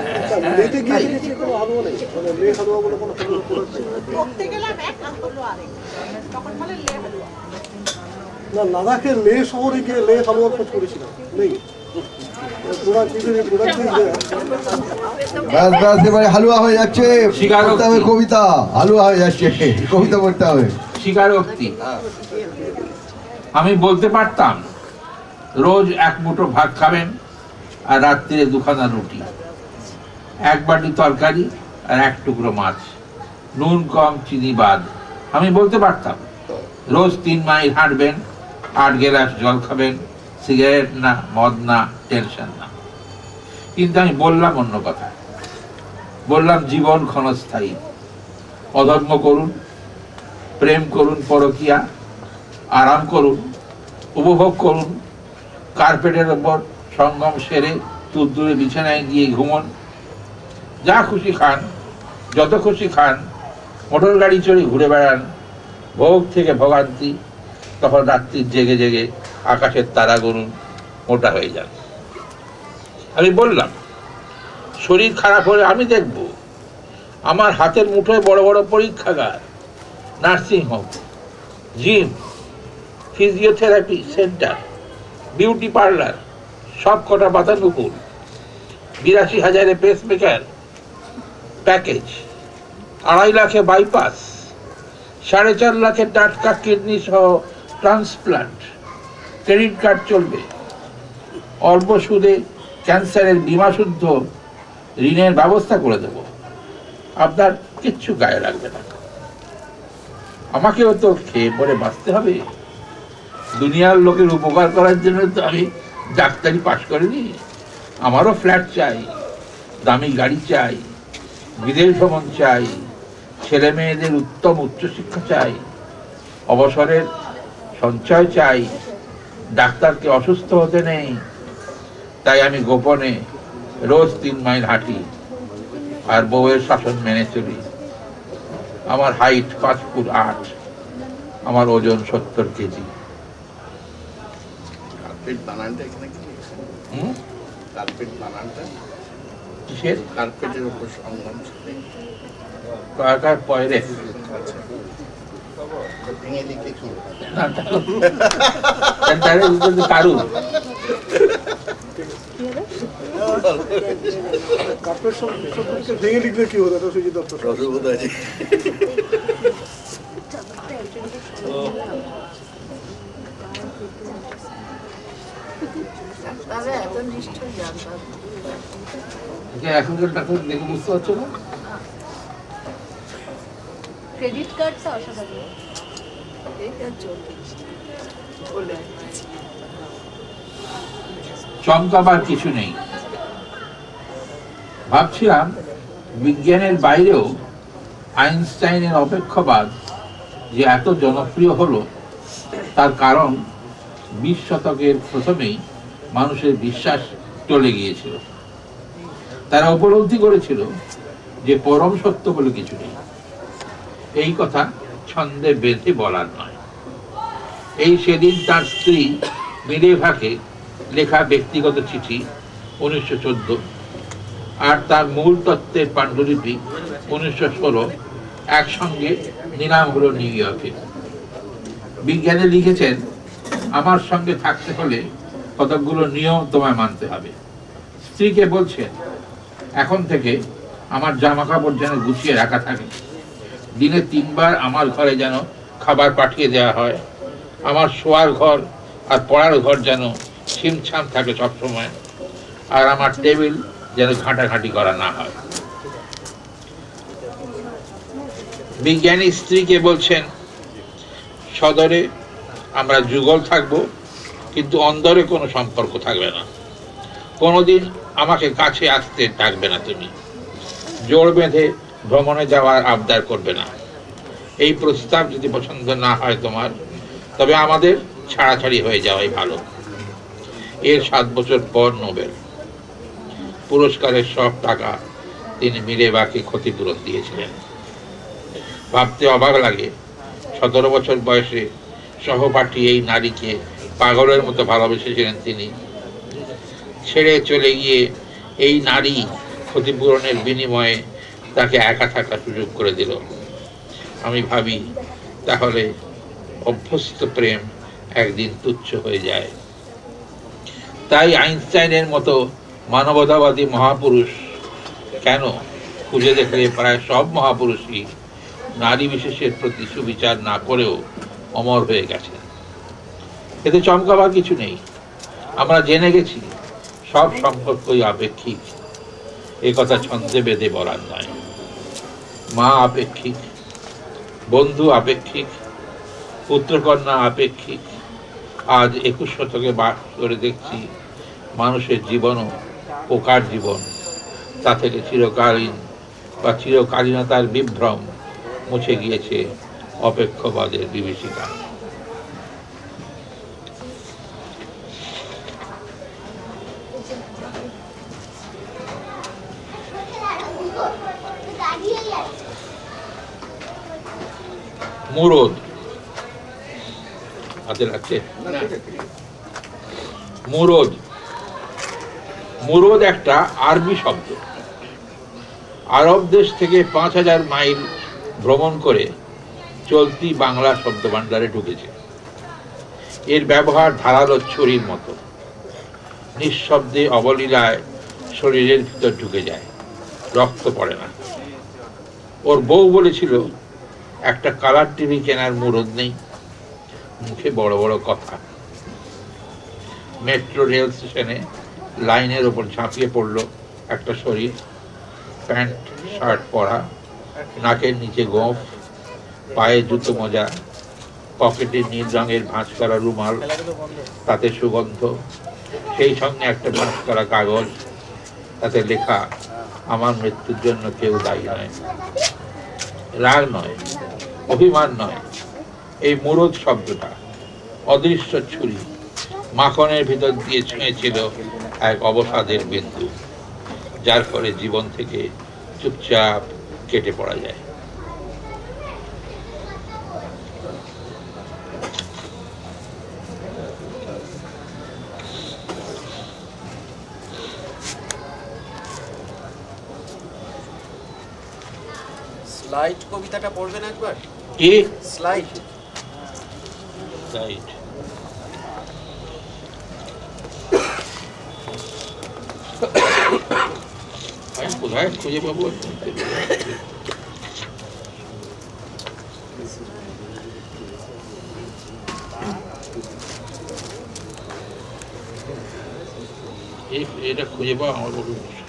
লেতে গিয়ে দেখেছি কোনো হালুয়া নেই, মানে লে হালুয়া বলে কোনো হালুয়া করেছে করতে গেলাম এক আর হলো আরেক, তখন বলে লে হালুয়া। না। লাদাখে লে শহরে গিয়ে লে হালুয়ার খোঁজ করেছিলাম, নেই। প্রোডাক্ট ব্যাস ব্যাস, এবারে হালুয়া হয়ে যাচ্ছে, স্বীকারোক্তি। পড়তে হবে কবিতা, হালুয়া হয়ে যাচ্ছে, কবিতা পড়তে হবে। স্বীকারোক্তি। আমি বলতে পারতাম রোজ এক মুঠো ভাত খাবেন আর রাত্রিরে দুখানা রুটি, এক বাটি তরকারি আর এক টুকরো মাছ, নুন কম চিনি বাদ। আমি বলতে পারতাম রোজ 3 মাইল হাঁটবেন, 8 গ্লাস জল খাবেন, সিগারেট না, মদ না, টেনশন না। কিন্তু আমি বললাম অন্য কথা, বললাম জীবন ক্ষণস্থায়ী, অধর্ম করুন, প্রেম করুন, পরকীয়া, আরাম করুন, উপভোগ করুন, কার্পেটের ওপর সঙ্গম সেরে তুলতুলে বিছানায় গিয়ে ঘুমন, যা খুশি খান, যত খুশি খান, মোটর গাড়ি চড়ে ঘুরে বেড়ান, ভোগ থেকে ভোগান্তি, তখন রাত্রি জেগে জেগে আকাশের তারা গুনুন, মোটা হয়ে যান। আমি বললাম শরীর খারাপ হলে আমি দেখব, আমার হাতের মুঠোয় বড় বড় পরীক্ষাগার, nursing home, gym, physiotherapy centre, beauty parlour, সব কটা বাতানুকূল, 82,000-এ পেসমেকার প্যাকেজ, 2.5 লাখে বাইপাস, 4.5 লাখে টাটকা কিডনি সহ ট্রান্সপ্লান্ট, ক্রেডিট কার্ড চলবে, অল্প সুদে ক্যান্সারের বীমা শুদ্ধ ঋণের ব্যবস্থা করে দেব, আপনার কিচ্ছু গায়ে লাগবে না। আমাকেও তো খেয়ে পরে বাঁচতে হবে, দুনিয়ার লোকের উপকার করার জন্য তো আমি ডাক্তারি পাশ করিনি। আমারও ফ্ল্যাট চাই, দামি গাড়ি চাই, বিদেশ ভ্রমণ চাই, ছেলে মেয়েদের উত্তম উচ্চশিক্ষা চাই, অবসরের সঞ্চয় চাই, ডাক্তারকে অসুস্থ হতে নেই। তাই আমি গোপনে রোজ 3 মাইল হাঁটি আর বউয়ের শাসন মেনে চলি। আমার হাইট 5 ফুট 8, আমার ওজন 70 কেজি। কার্পেট বানানটা এখানে কি? কার্পেট বানানটা কিসের? কার্পেটের উপর সংগম সাথে কার পয়রে ভেঙে লিখলে কি হবে? কারু কার্পেট শব্দকে ভেঙে লিখলে কি হতো? এটা সুজিত দত্ত। তাহলে এত নিষ্ঠুর জানতাম। এখনকার ডাক্তার দেখে বুঝতে পারছো না? ক্রেডিট কার্ডটা অসাধারণ। এইটা চলে চমকাবার কিছু নেই। ভাবছিলাম বিজ্ঞানের বাইরেও আইনস্টাইনের অপেক্ষাবাদ যে এত জনপ্রিয় হলো, তার কারণ 20 শতকের প্রথমেই মানুষের বিশ্বাস চলে গিয়েছিল। তারা উপলব্ধি করেছিল যে পরম সত্য বলে কিছু নেই। এই কথা ছন্দে বেঁধে বলার নয়। এই সেদিন তার স্ত্রী মিলেভাকে লেখা ব্যক্তিগত চিঠি 1914 আর তার মূল তত্ত্বের পাণ্ডুলিপি 1916 একসঙ্গে নিলাম হলো নিউ ইয়র্কে। বিজ্ঞানী লিখেছেন, আমার সঙ্গে থাকতে হলে কতকগুলো নিয়ম তোমায় মানতে হবে। স্ত্রীকে বলছেন, এখন থেকে আমার জামা কাপড় যেন গুছিয়ে রাখা থাকে, দিনে 3 বার আমার ঘরে যেন খাবার পাঠিয়ে দেওয়া হয়, আমার শোয়ার ঘর আর পড়ার ঘর যেন ছিমছাম থাকে সবসময়, আর আমার টেবিল যেন ঘাঁটাঘাঁটি করা না হয়। বিজ্ঞানী স্ত্রীকে বলছেন, সদরে আমরা যুগল থাকবো, কিন্তু অন্দরে কোনো সম্পর্ক থাকবে না। কোনোদিন আমাকে কাছে আসতে ডাকবে না, তুমি জোর বেঁধে ভ্রমণে যাওয়ার আবদার করবে না। এই প্রস্তাব যদি পছন্দ না হয় তোমার, তবে আমাদের ছাড়াছাড়ি হয়ে যাওয়াই ভালো। এর 7 বছর পর নোবেল পুরস্কারের সব টাকা তিনি মিলেবাকে ক্ষতিপূরণ দিয়েছিলেন। ভাবতে অবাক লাগে, 17 বছর বয়সে সহপাঠী এই নারীকে পাগলের মতো ভালোবেসেছিলেন তিনি। ছেড়ে চলে গিয়ে এই নারী ক্ষতিপূরণের বিনিময়ে তাকে একা থাকার সুযোগ করে দিল। আমি ভাবি, তাহলে অভ্যস্ত প্রেম একদিন তুচ্ছ হয়ে যায়। তাই আইনস্টাইনের মতো মানবতাবাদী মহাপুরুষ কেন খুঁজে দেখলে প্রায় সব মহাপুরুষই নারী বিশেষের প্রতি সুবিচার না করেও অমর হয়ে গেছেন। এতে চমকাবার কিছু নেই। আমরা জেনে গেছি সব সম্পর্কই আপেক্ষিক, এ কথা ছন্দে বেঁধে বলার নয়। মা আপেক্ষিক, বন্ধু আপেক্ষিক, পুত্রকন্যা আপেক্ষিক। আজ 21 শতকে বাস করে দেখছি মানুষের জীবনও পোকার জীবন। তা থেকে চিরকালীন বা চিরকালীনতার বিভ্রম মুছে গিয়েছে অপেক্ষবাদের বিভীষিকা। মুরদ হাতে লাগছে। মুরদ, মুরদ একটা আরবি শব্দ। আরব দেশ থেকে 5000 মাইল ভ্রমণ করে চলতি বাংলা শব্দ ভান্ডারে ঢুকেছে। এর ব্যবহার ধারালো ছুরির মতো, নিঃশব্দে অবলীলায় শরীরের ভিতর ঢুকে যায়, রক্ত পড়ে না। ওর বউ বলেছিল, একটা কালার টিভি কেনার মুরদ নেই, মুখে বড় বড় কথা। মেট্রো রেল স্টেশনে লাইনের ওপর ঝাঁপিয়ে পড়লো একটা শরীর, প্যান্ট শার্ট পরা, নাকের নিচে গোঁফ, পায়ে জুতো মোজা, পকেটে নীল রঙের ভাঁজ করা রুমাল, তাতে সুগন্ধ, সেই সঙ্গে একটা ভাঁজ করা কাগজ, তাতে লেখা, আমার মৃত্যুর জন্য কেউ দায়ী নয়। রাগ নয়, অভিমান নয়, এই মুরদ শব্দটা অদৃশ্য ছুরি মাখনের ভিতর দিয়ে ছুঁয়েছিল এক অবসাদের বিন্দু, যার ফলে জীবন থেকে চুপচাপ কেটে পড়া যায়। স্লাইড কবিতাটা পড়বেন একবার? কি স্লাইড? স্লাইড কোথায় খুঁজে পাবো? এটা খুঁজে পাওয়া আমার বড় মুশকিল।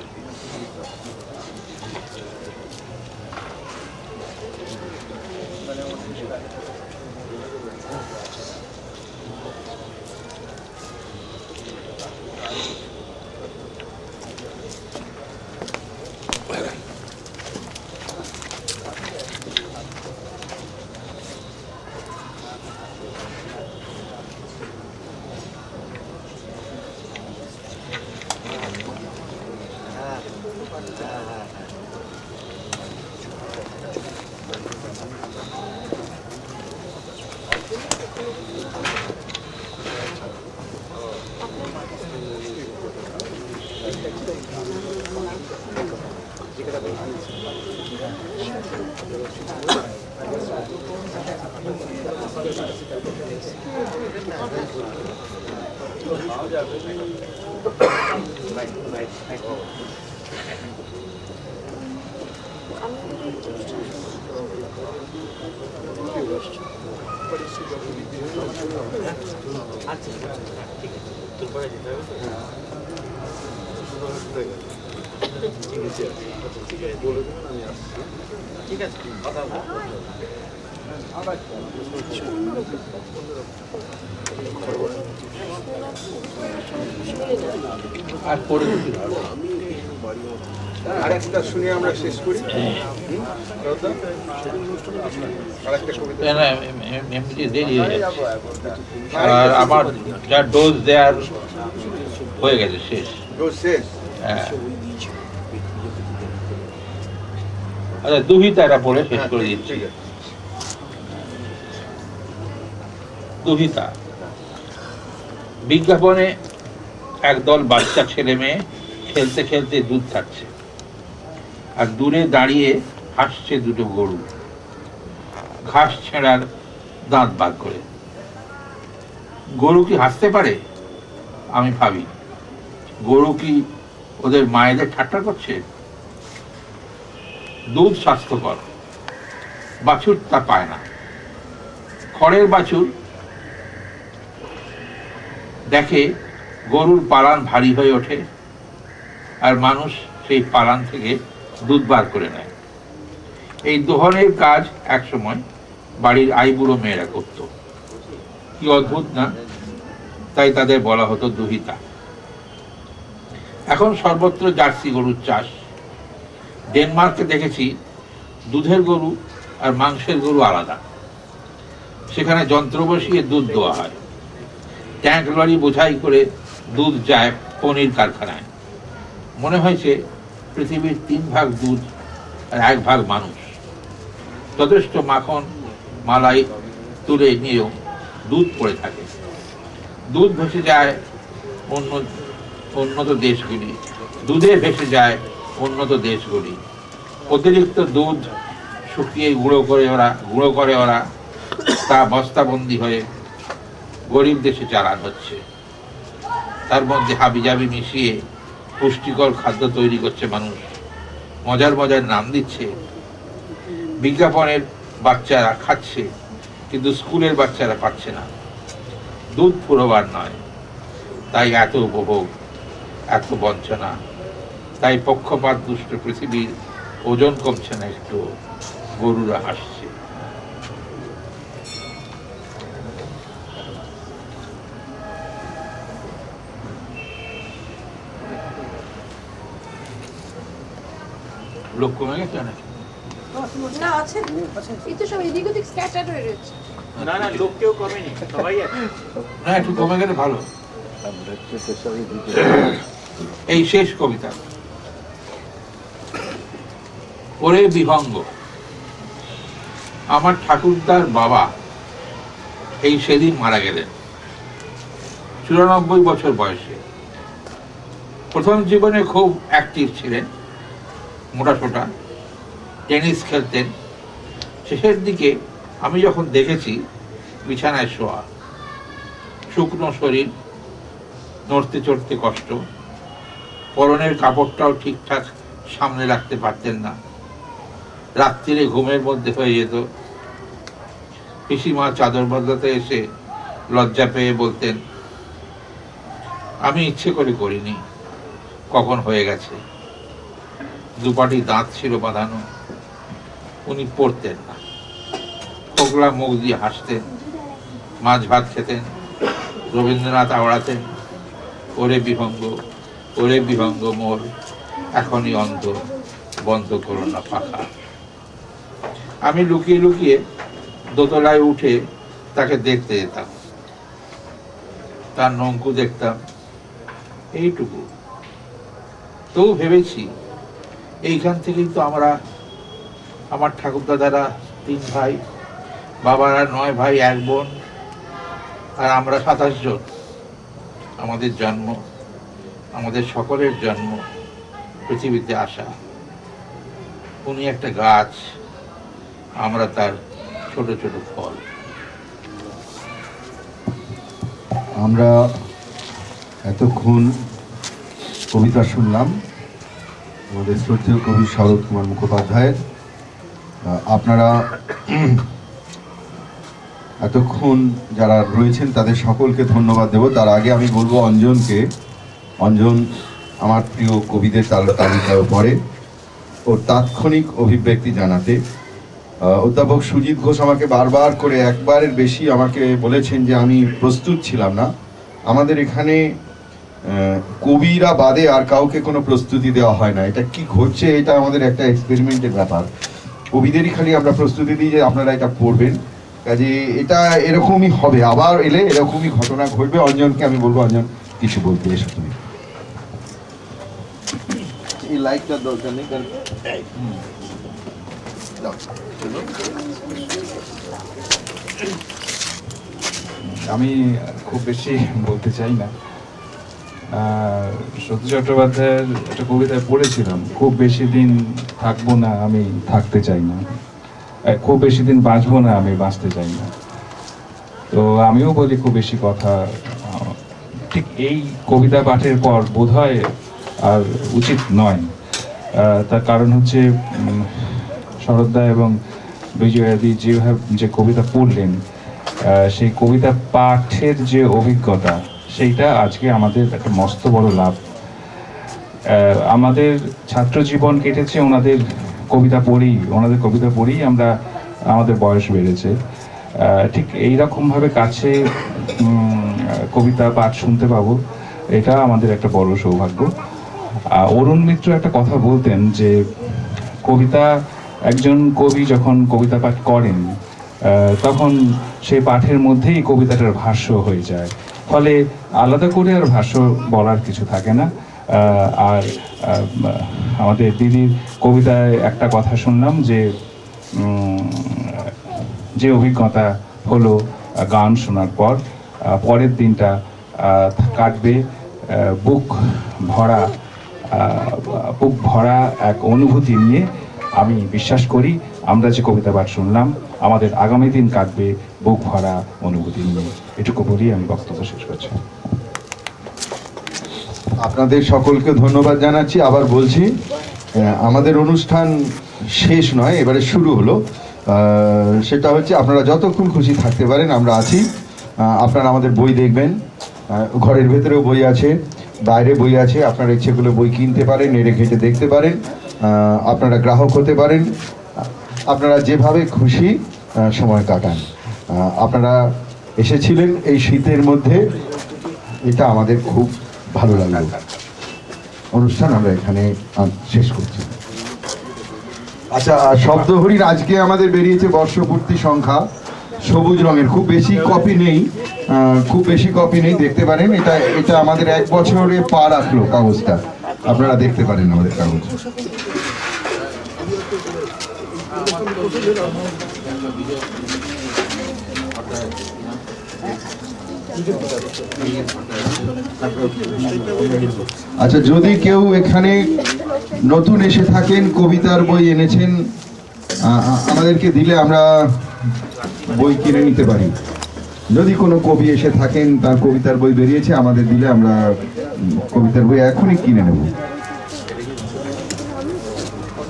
আচ্ছা ঠিক আছে। উত্তরপাড়ায় যেতে হবে তো? ঠিক আছে, কথা বলবো। আর পরে আরেকটা শুনে আমরা শেষ করি। এমনি দেরি হয়ে যাচ্ছে। আর আমার যা ডোজ দেওয়ার হয়ে গেছে, শেষ। হ্যাঁ, আচ্ছা দুহিতা এটা পড়ে শেষ করে দিচ্ছি। দুহিতা। বিজ্ঞাপনে একদল বাচ্চা ছেলে মেয়ে খেলতে খেলতে দুধ খাচ্ছে, আর দূরে দাঁড়িয়ে হাসছে দুটো গরু ঘাস ছেঁড়ার দাঁত বার করে। গরু কি হাসতে পারে? আমি ভাবি, গরু কি ওদের মায়েদের ঠাট্টা করছে? দুধ স্বাস্থ্যকর, বাছুর তা পায় না। খড়ের বাছুর দেখে গরুর পালান ভারী হয়ে ওঠে, আর মানুষ সেই পালান থেকে দুধ বার করে নেয়। এই দোহনের কাজ একসময় বাড়ির আইবুড়ো মেয়েরা করত। কি অদ্ভুত না? তাই তাদের বলা হতো দুহিতা। এখন সর্বত্র জার্সি গরুর চাষ। ডেনমার্কে দেখেছি দুধের গরু আর মাংসের গরু আলাদা। সেখানে যন্ত্র বসিয়ে দুধ দেওয়া হয়, ট্যাঙ্ক লরি বোঝাই করে দুধ যায় পনির কারখানায়। মনে হয়েছে পৃথিবীর 3 ভাগ দুধ আর 1 ভাগ মানুষ। যথেষ্ট মাখন মালাই তুলে নিয়েও দুধ পড়ে থাকে। দুধ ভেসে যায় উন্নত দেশগুলি, দুধে ভেসে যায় উন্নত দেশগুলি। অতিরিক্ত দুধ শুকিয়ে গুঁড়ো করে ওরা তা বস্তাবন্দি হয়ে গরিব দেশে চালান হচ্ছে। তার মধ্যে হাবিজাবি মিশিয়ে পুষ্টিকর খাদ্য তৈরি করছে মানুষ। মজার মজার নাম দিচ্ছে। বিজ্ঞাপনের বাচ্চারা খাচ্ছে, কিন্তু স্কুলের বাচ্চারা পাচ্ছে না। দুধ পুরোবার নয়, তাই এত উপভোগ, এত বঞ্চনা। তাই পক্ষপাত দুষ্ট পৃথিবীর ওজন কমছে না একটু, গরুরা হাসছে। লোক কমে গেছে নাকি? না, আছে। এই তো সব এদিক ওদিক স্ক্যাটার্ড হয়ে রয়েছে। না না, লোক কেউ কমেনি, সবাই আছে। না, একটু কমে গেলে ভালো। এই শেষ কবিতা। ওরে বিহঙ্গ। আমার ঠাকুরদার বাবা এই সেদিন মারা গেলেন 94 বছর বয়সে। প্রথম জীবনে খুব অ্যাক্টিভ ছিলেন, মোটাসোটা, টেনিস খেলতেন। শেষের দিকে আমি যখন দেখেছি বিছানায় শোয়া, শুকনো শরীর, নড়তে চড়তে কষ্ট, পরনের কাপড়টাও ঠিকঠাক সামনে রাখতে পারতেন না। রাত্রিরে ঘুমের মধ্যে হয়ে যেত। পিসিমা চাদর বদলাতে এসে লজ্জা পেয়ে বলতেন, আমি ইচ্ছে করে করিনি, কখন হয়ে গেছে। দুপাটি দাঁত ছিল বাঁধানো। উনি পড়তেন না, খোকলা মুখ দিয়ে হাসতেন, মাছ ভাত খেতেন, রবীন্দ্রনাথ আওড়াতেন। ওরে বিহঙ্গ মোর, এখনই অন্ধ, বন্ধ করো না পাখা। আমি লুকিয়ে লুকিয়ে দোতলায় উঠে তাকে দেখতে যেতাম। তার নঙ্কু দেখতাম, এইটুকু। তবু ভেবেছি, এইখান থেকেই তো আমার ঠাকুরদাদারা 3 ভাই, বাবারা 9 ভাই 1 বোন, আর আমরা 27 জন। আমাদের জন্ম, আমাদের সকলের জন্ম, পৃথিবীতে আসা। উনি একটা গাছ, আমরা তার ছোট ছোট ফল। আমরা এতক্ষণ কবিতা শুনলাম আমাদের শ্রদ্ধেয় কবি শরৎ কুমার মুখোপাধ্যায়ের। আপনারা এতক্ষণ যারা রয়েছেন তাদের সকলকে ধন্যবাদ দেব। তার আগে আমি বলবো অঞ্জনকে, অঞ্জন আমার প্রিয় কবিদের তালিকায় পড়ে, ওর তাৎক্ষণিক অভিব্যক্তি জানাতে। অধ্যাপক সুজিত ঘোষ আমাকে বারবার করে, একবারের বেশি আমাকে বলেছেন যে আমি প্রস্তুত ছিলাম না। আমাদের এখানে কবিরা বাদে আর কাউকে কোনো প্রস্তুতি দেওয়া হয় না। এটা কি ঘটছে, এটা আমাদের একটা এক্সপেরিমেন্টের ব্যাপার। কবিদেরই খালি আমরা প্রস্তুতি দিই যে আপনারা এটা পড়বেন, কাজে এটা এরকমই হবে, আবার এলে এরকমই ঘটনা ঘটবে। অঞ্জনকে আমি বলবো, অঞ্জন কিছু বলতে এসো তুমি। এই লাইটটা দরকার নেই, কারণ আমি খুব বেশি বলতে চাই না। সত্যি চট্টোপাধ্যায়ের একটা কবিতায় পড়েছিলাম, খুব বেশি দিন থাকবো না, আমি থাকতে চাই না, খুব বেশি দিন বাঁচবো না, আমি বাঁচতে চাই না। তো আমিও বলি খুব বেশি কথা ঠিক এই কবিতা পাঠের পর বোধহয় আর উচিত নয়। তার কারণ হচ্ছে শরৎদা এবং বিজয়াদি যেভাবে যে কবিতা পড়লেন, সেই কবিতা পাঠের যে অভিজ্ঞতা, সেইটা আজকে আমাদের একটা মস্ত বড় লাভ। আমাদের ছাত্র জীবন কেটেছে ওনাদের কবিতা পড়েই আমরা, আমাদের বয়স বেড়েছে। ঠিক এইরকমভাবে কাছে কবিতা পাঠ শুনতে পাবো, এটা আমাদের একটা বড় সৌভাগ্য। অরুণ মিত্র একটা কথা বলতেন যে কবিতা, একজন কবি যখন কবিতা পাঠ করেন তখন সেই পাঠের মধ্যেই কবিতাটার ভাষ্য হয়ে যায়, ফলে আলাদা করে আর ভাষ্য বলার কিছু থাকে না। আর আমাদের দিদির কবিতায় একটা কথা শুনলাম যে অভিজ্ঞতা হলো গান শোনার পর, পরের দিনটা কাটবে বুক ভরা এক অনুভূতি নিয়ে। আমি বিশ্বাস করি আমরা যে কবিতা পাঠ শুনলাম, আমাদের আগামী দিন কাটবে বুক ভরা অনুভূতি নিয়ে। এটুকু বলি আমি বক্তব্য শেষ করছি। আপনাদের সকলকে ধন্যবাদ জানাচ্ছি। আবার বলছি, আমাদের অনুষ্ঠান শেষ নয়, এবারে শুরু হলো। সেটা হচ্ছে আপনারা যতক্ষণ খুশি থাকতে পারেন, আমরা আছি। আপনারা আমাদের বই দেখবেন, ঘরের ভেতরেও বই আছে, বাইরে বই আছে। আপনারা ইচ্ছে করলে বই কিনতে পারেন, নেড়ে ঘেটে দেখতে পারেন, আপনারা গ্রাহক হতে পারেন, আপনারা যেভাবে খুশি সময় কাটান। আপনারা এসেছিলেন এই শীতের মধ্যে, এটা আমাদের খুব ভালো লাগলো। অনুষ্ঠান আমরা এখানে শেষ করছি। আচ্ছা, শব্দহরিণ আজকে আমাদের বেরিয়েছে বর্ষপূর্তি সংখ্যা, সবুজ রঙের, খুব বেশি কপি নেই, দেখতে পারেন। এটা আমাদের 1 বছরে পা রাখলো কাগজটা, আপনারা দেখতে পারেন আমাদের কাগজ। আচ্ছা, যদি কেউ এখানে নতুন এসে থাকেন, কবিতার বই এনেছেন, আমাদেরকে দিলে আমরা বই কিনে নিতে পারি। যদি কোনো কবি এসে থাকেন, তার কবিতার বই বেরিয়েছে, আমাদের দিলে আমরা কবিতার বই এখনই কিনে নেব।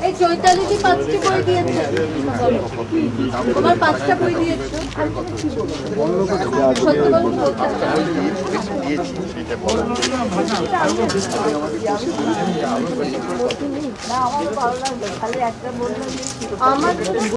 এই চৈতালিদি 5টি বই দিয়েছে, তোমার 5টা বই দিয়েছো, সত্যি বলুন। আমার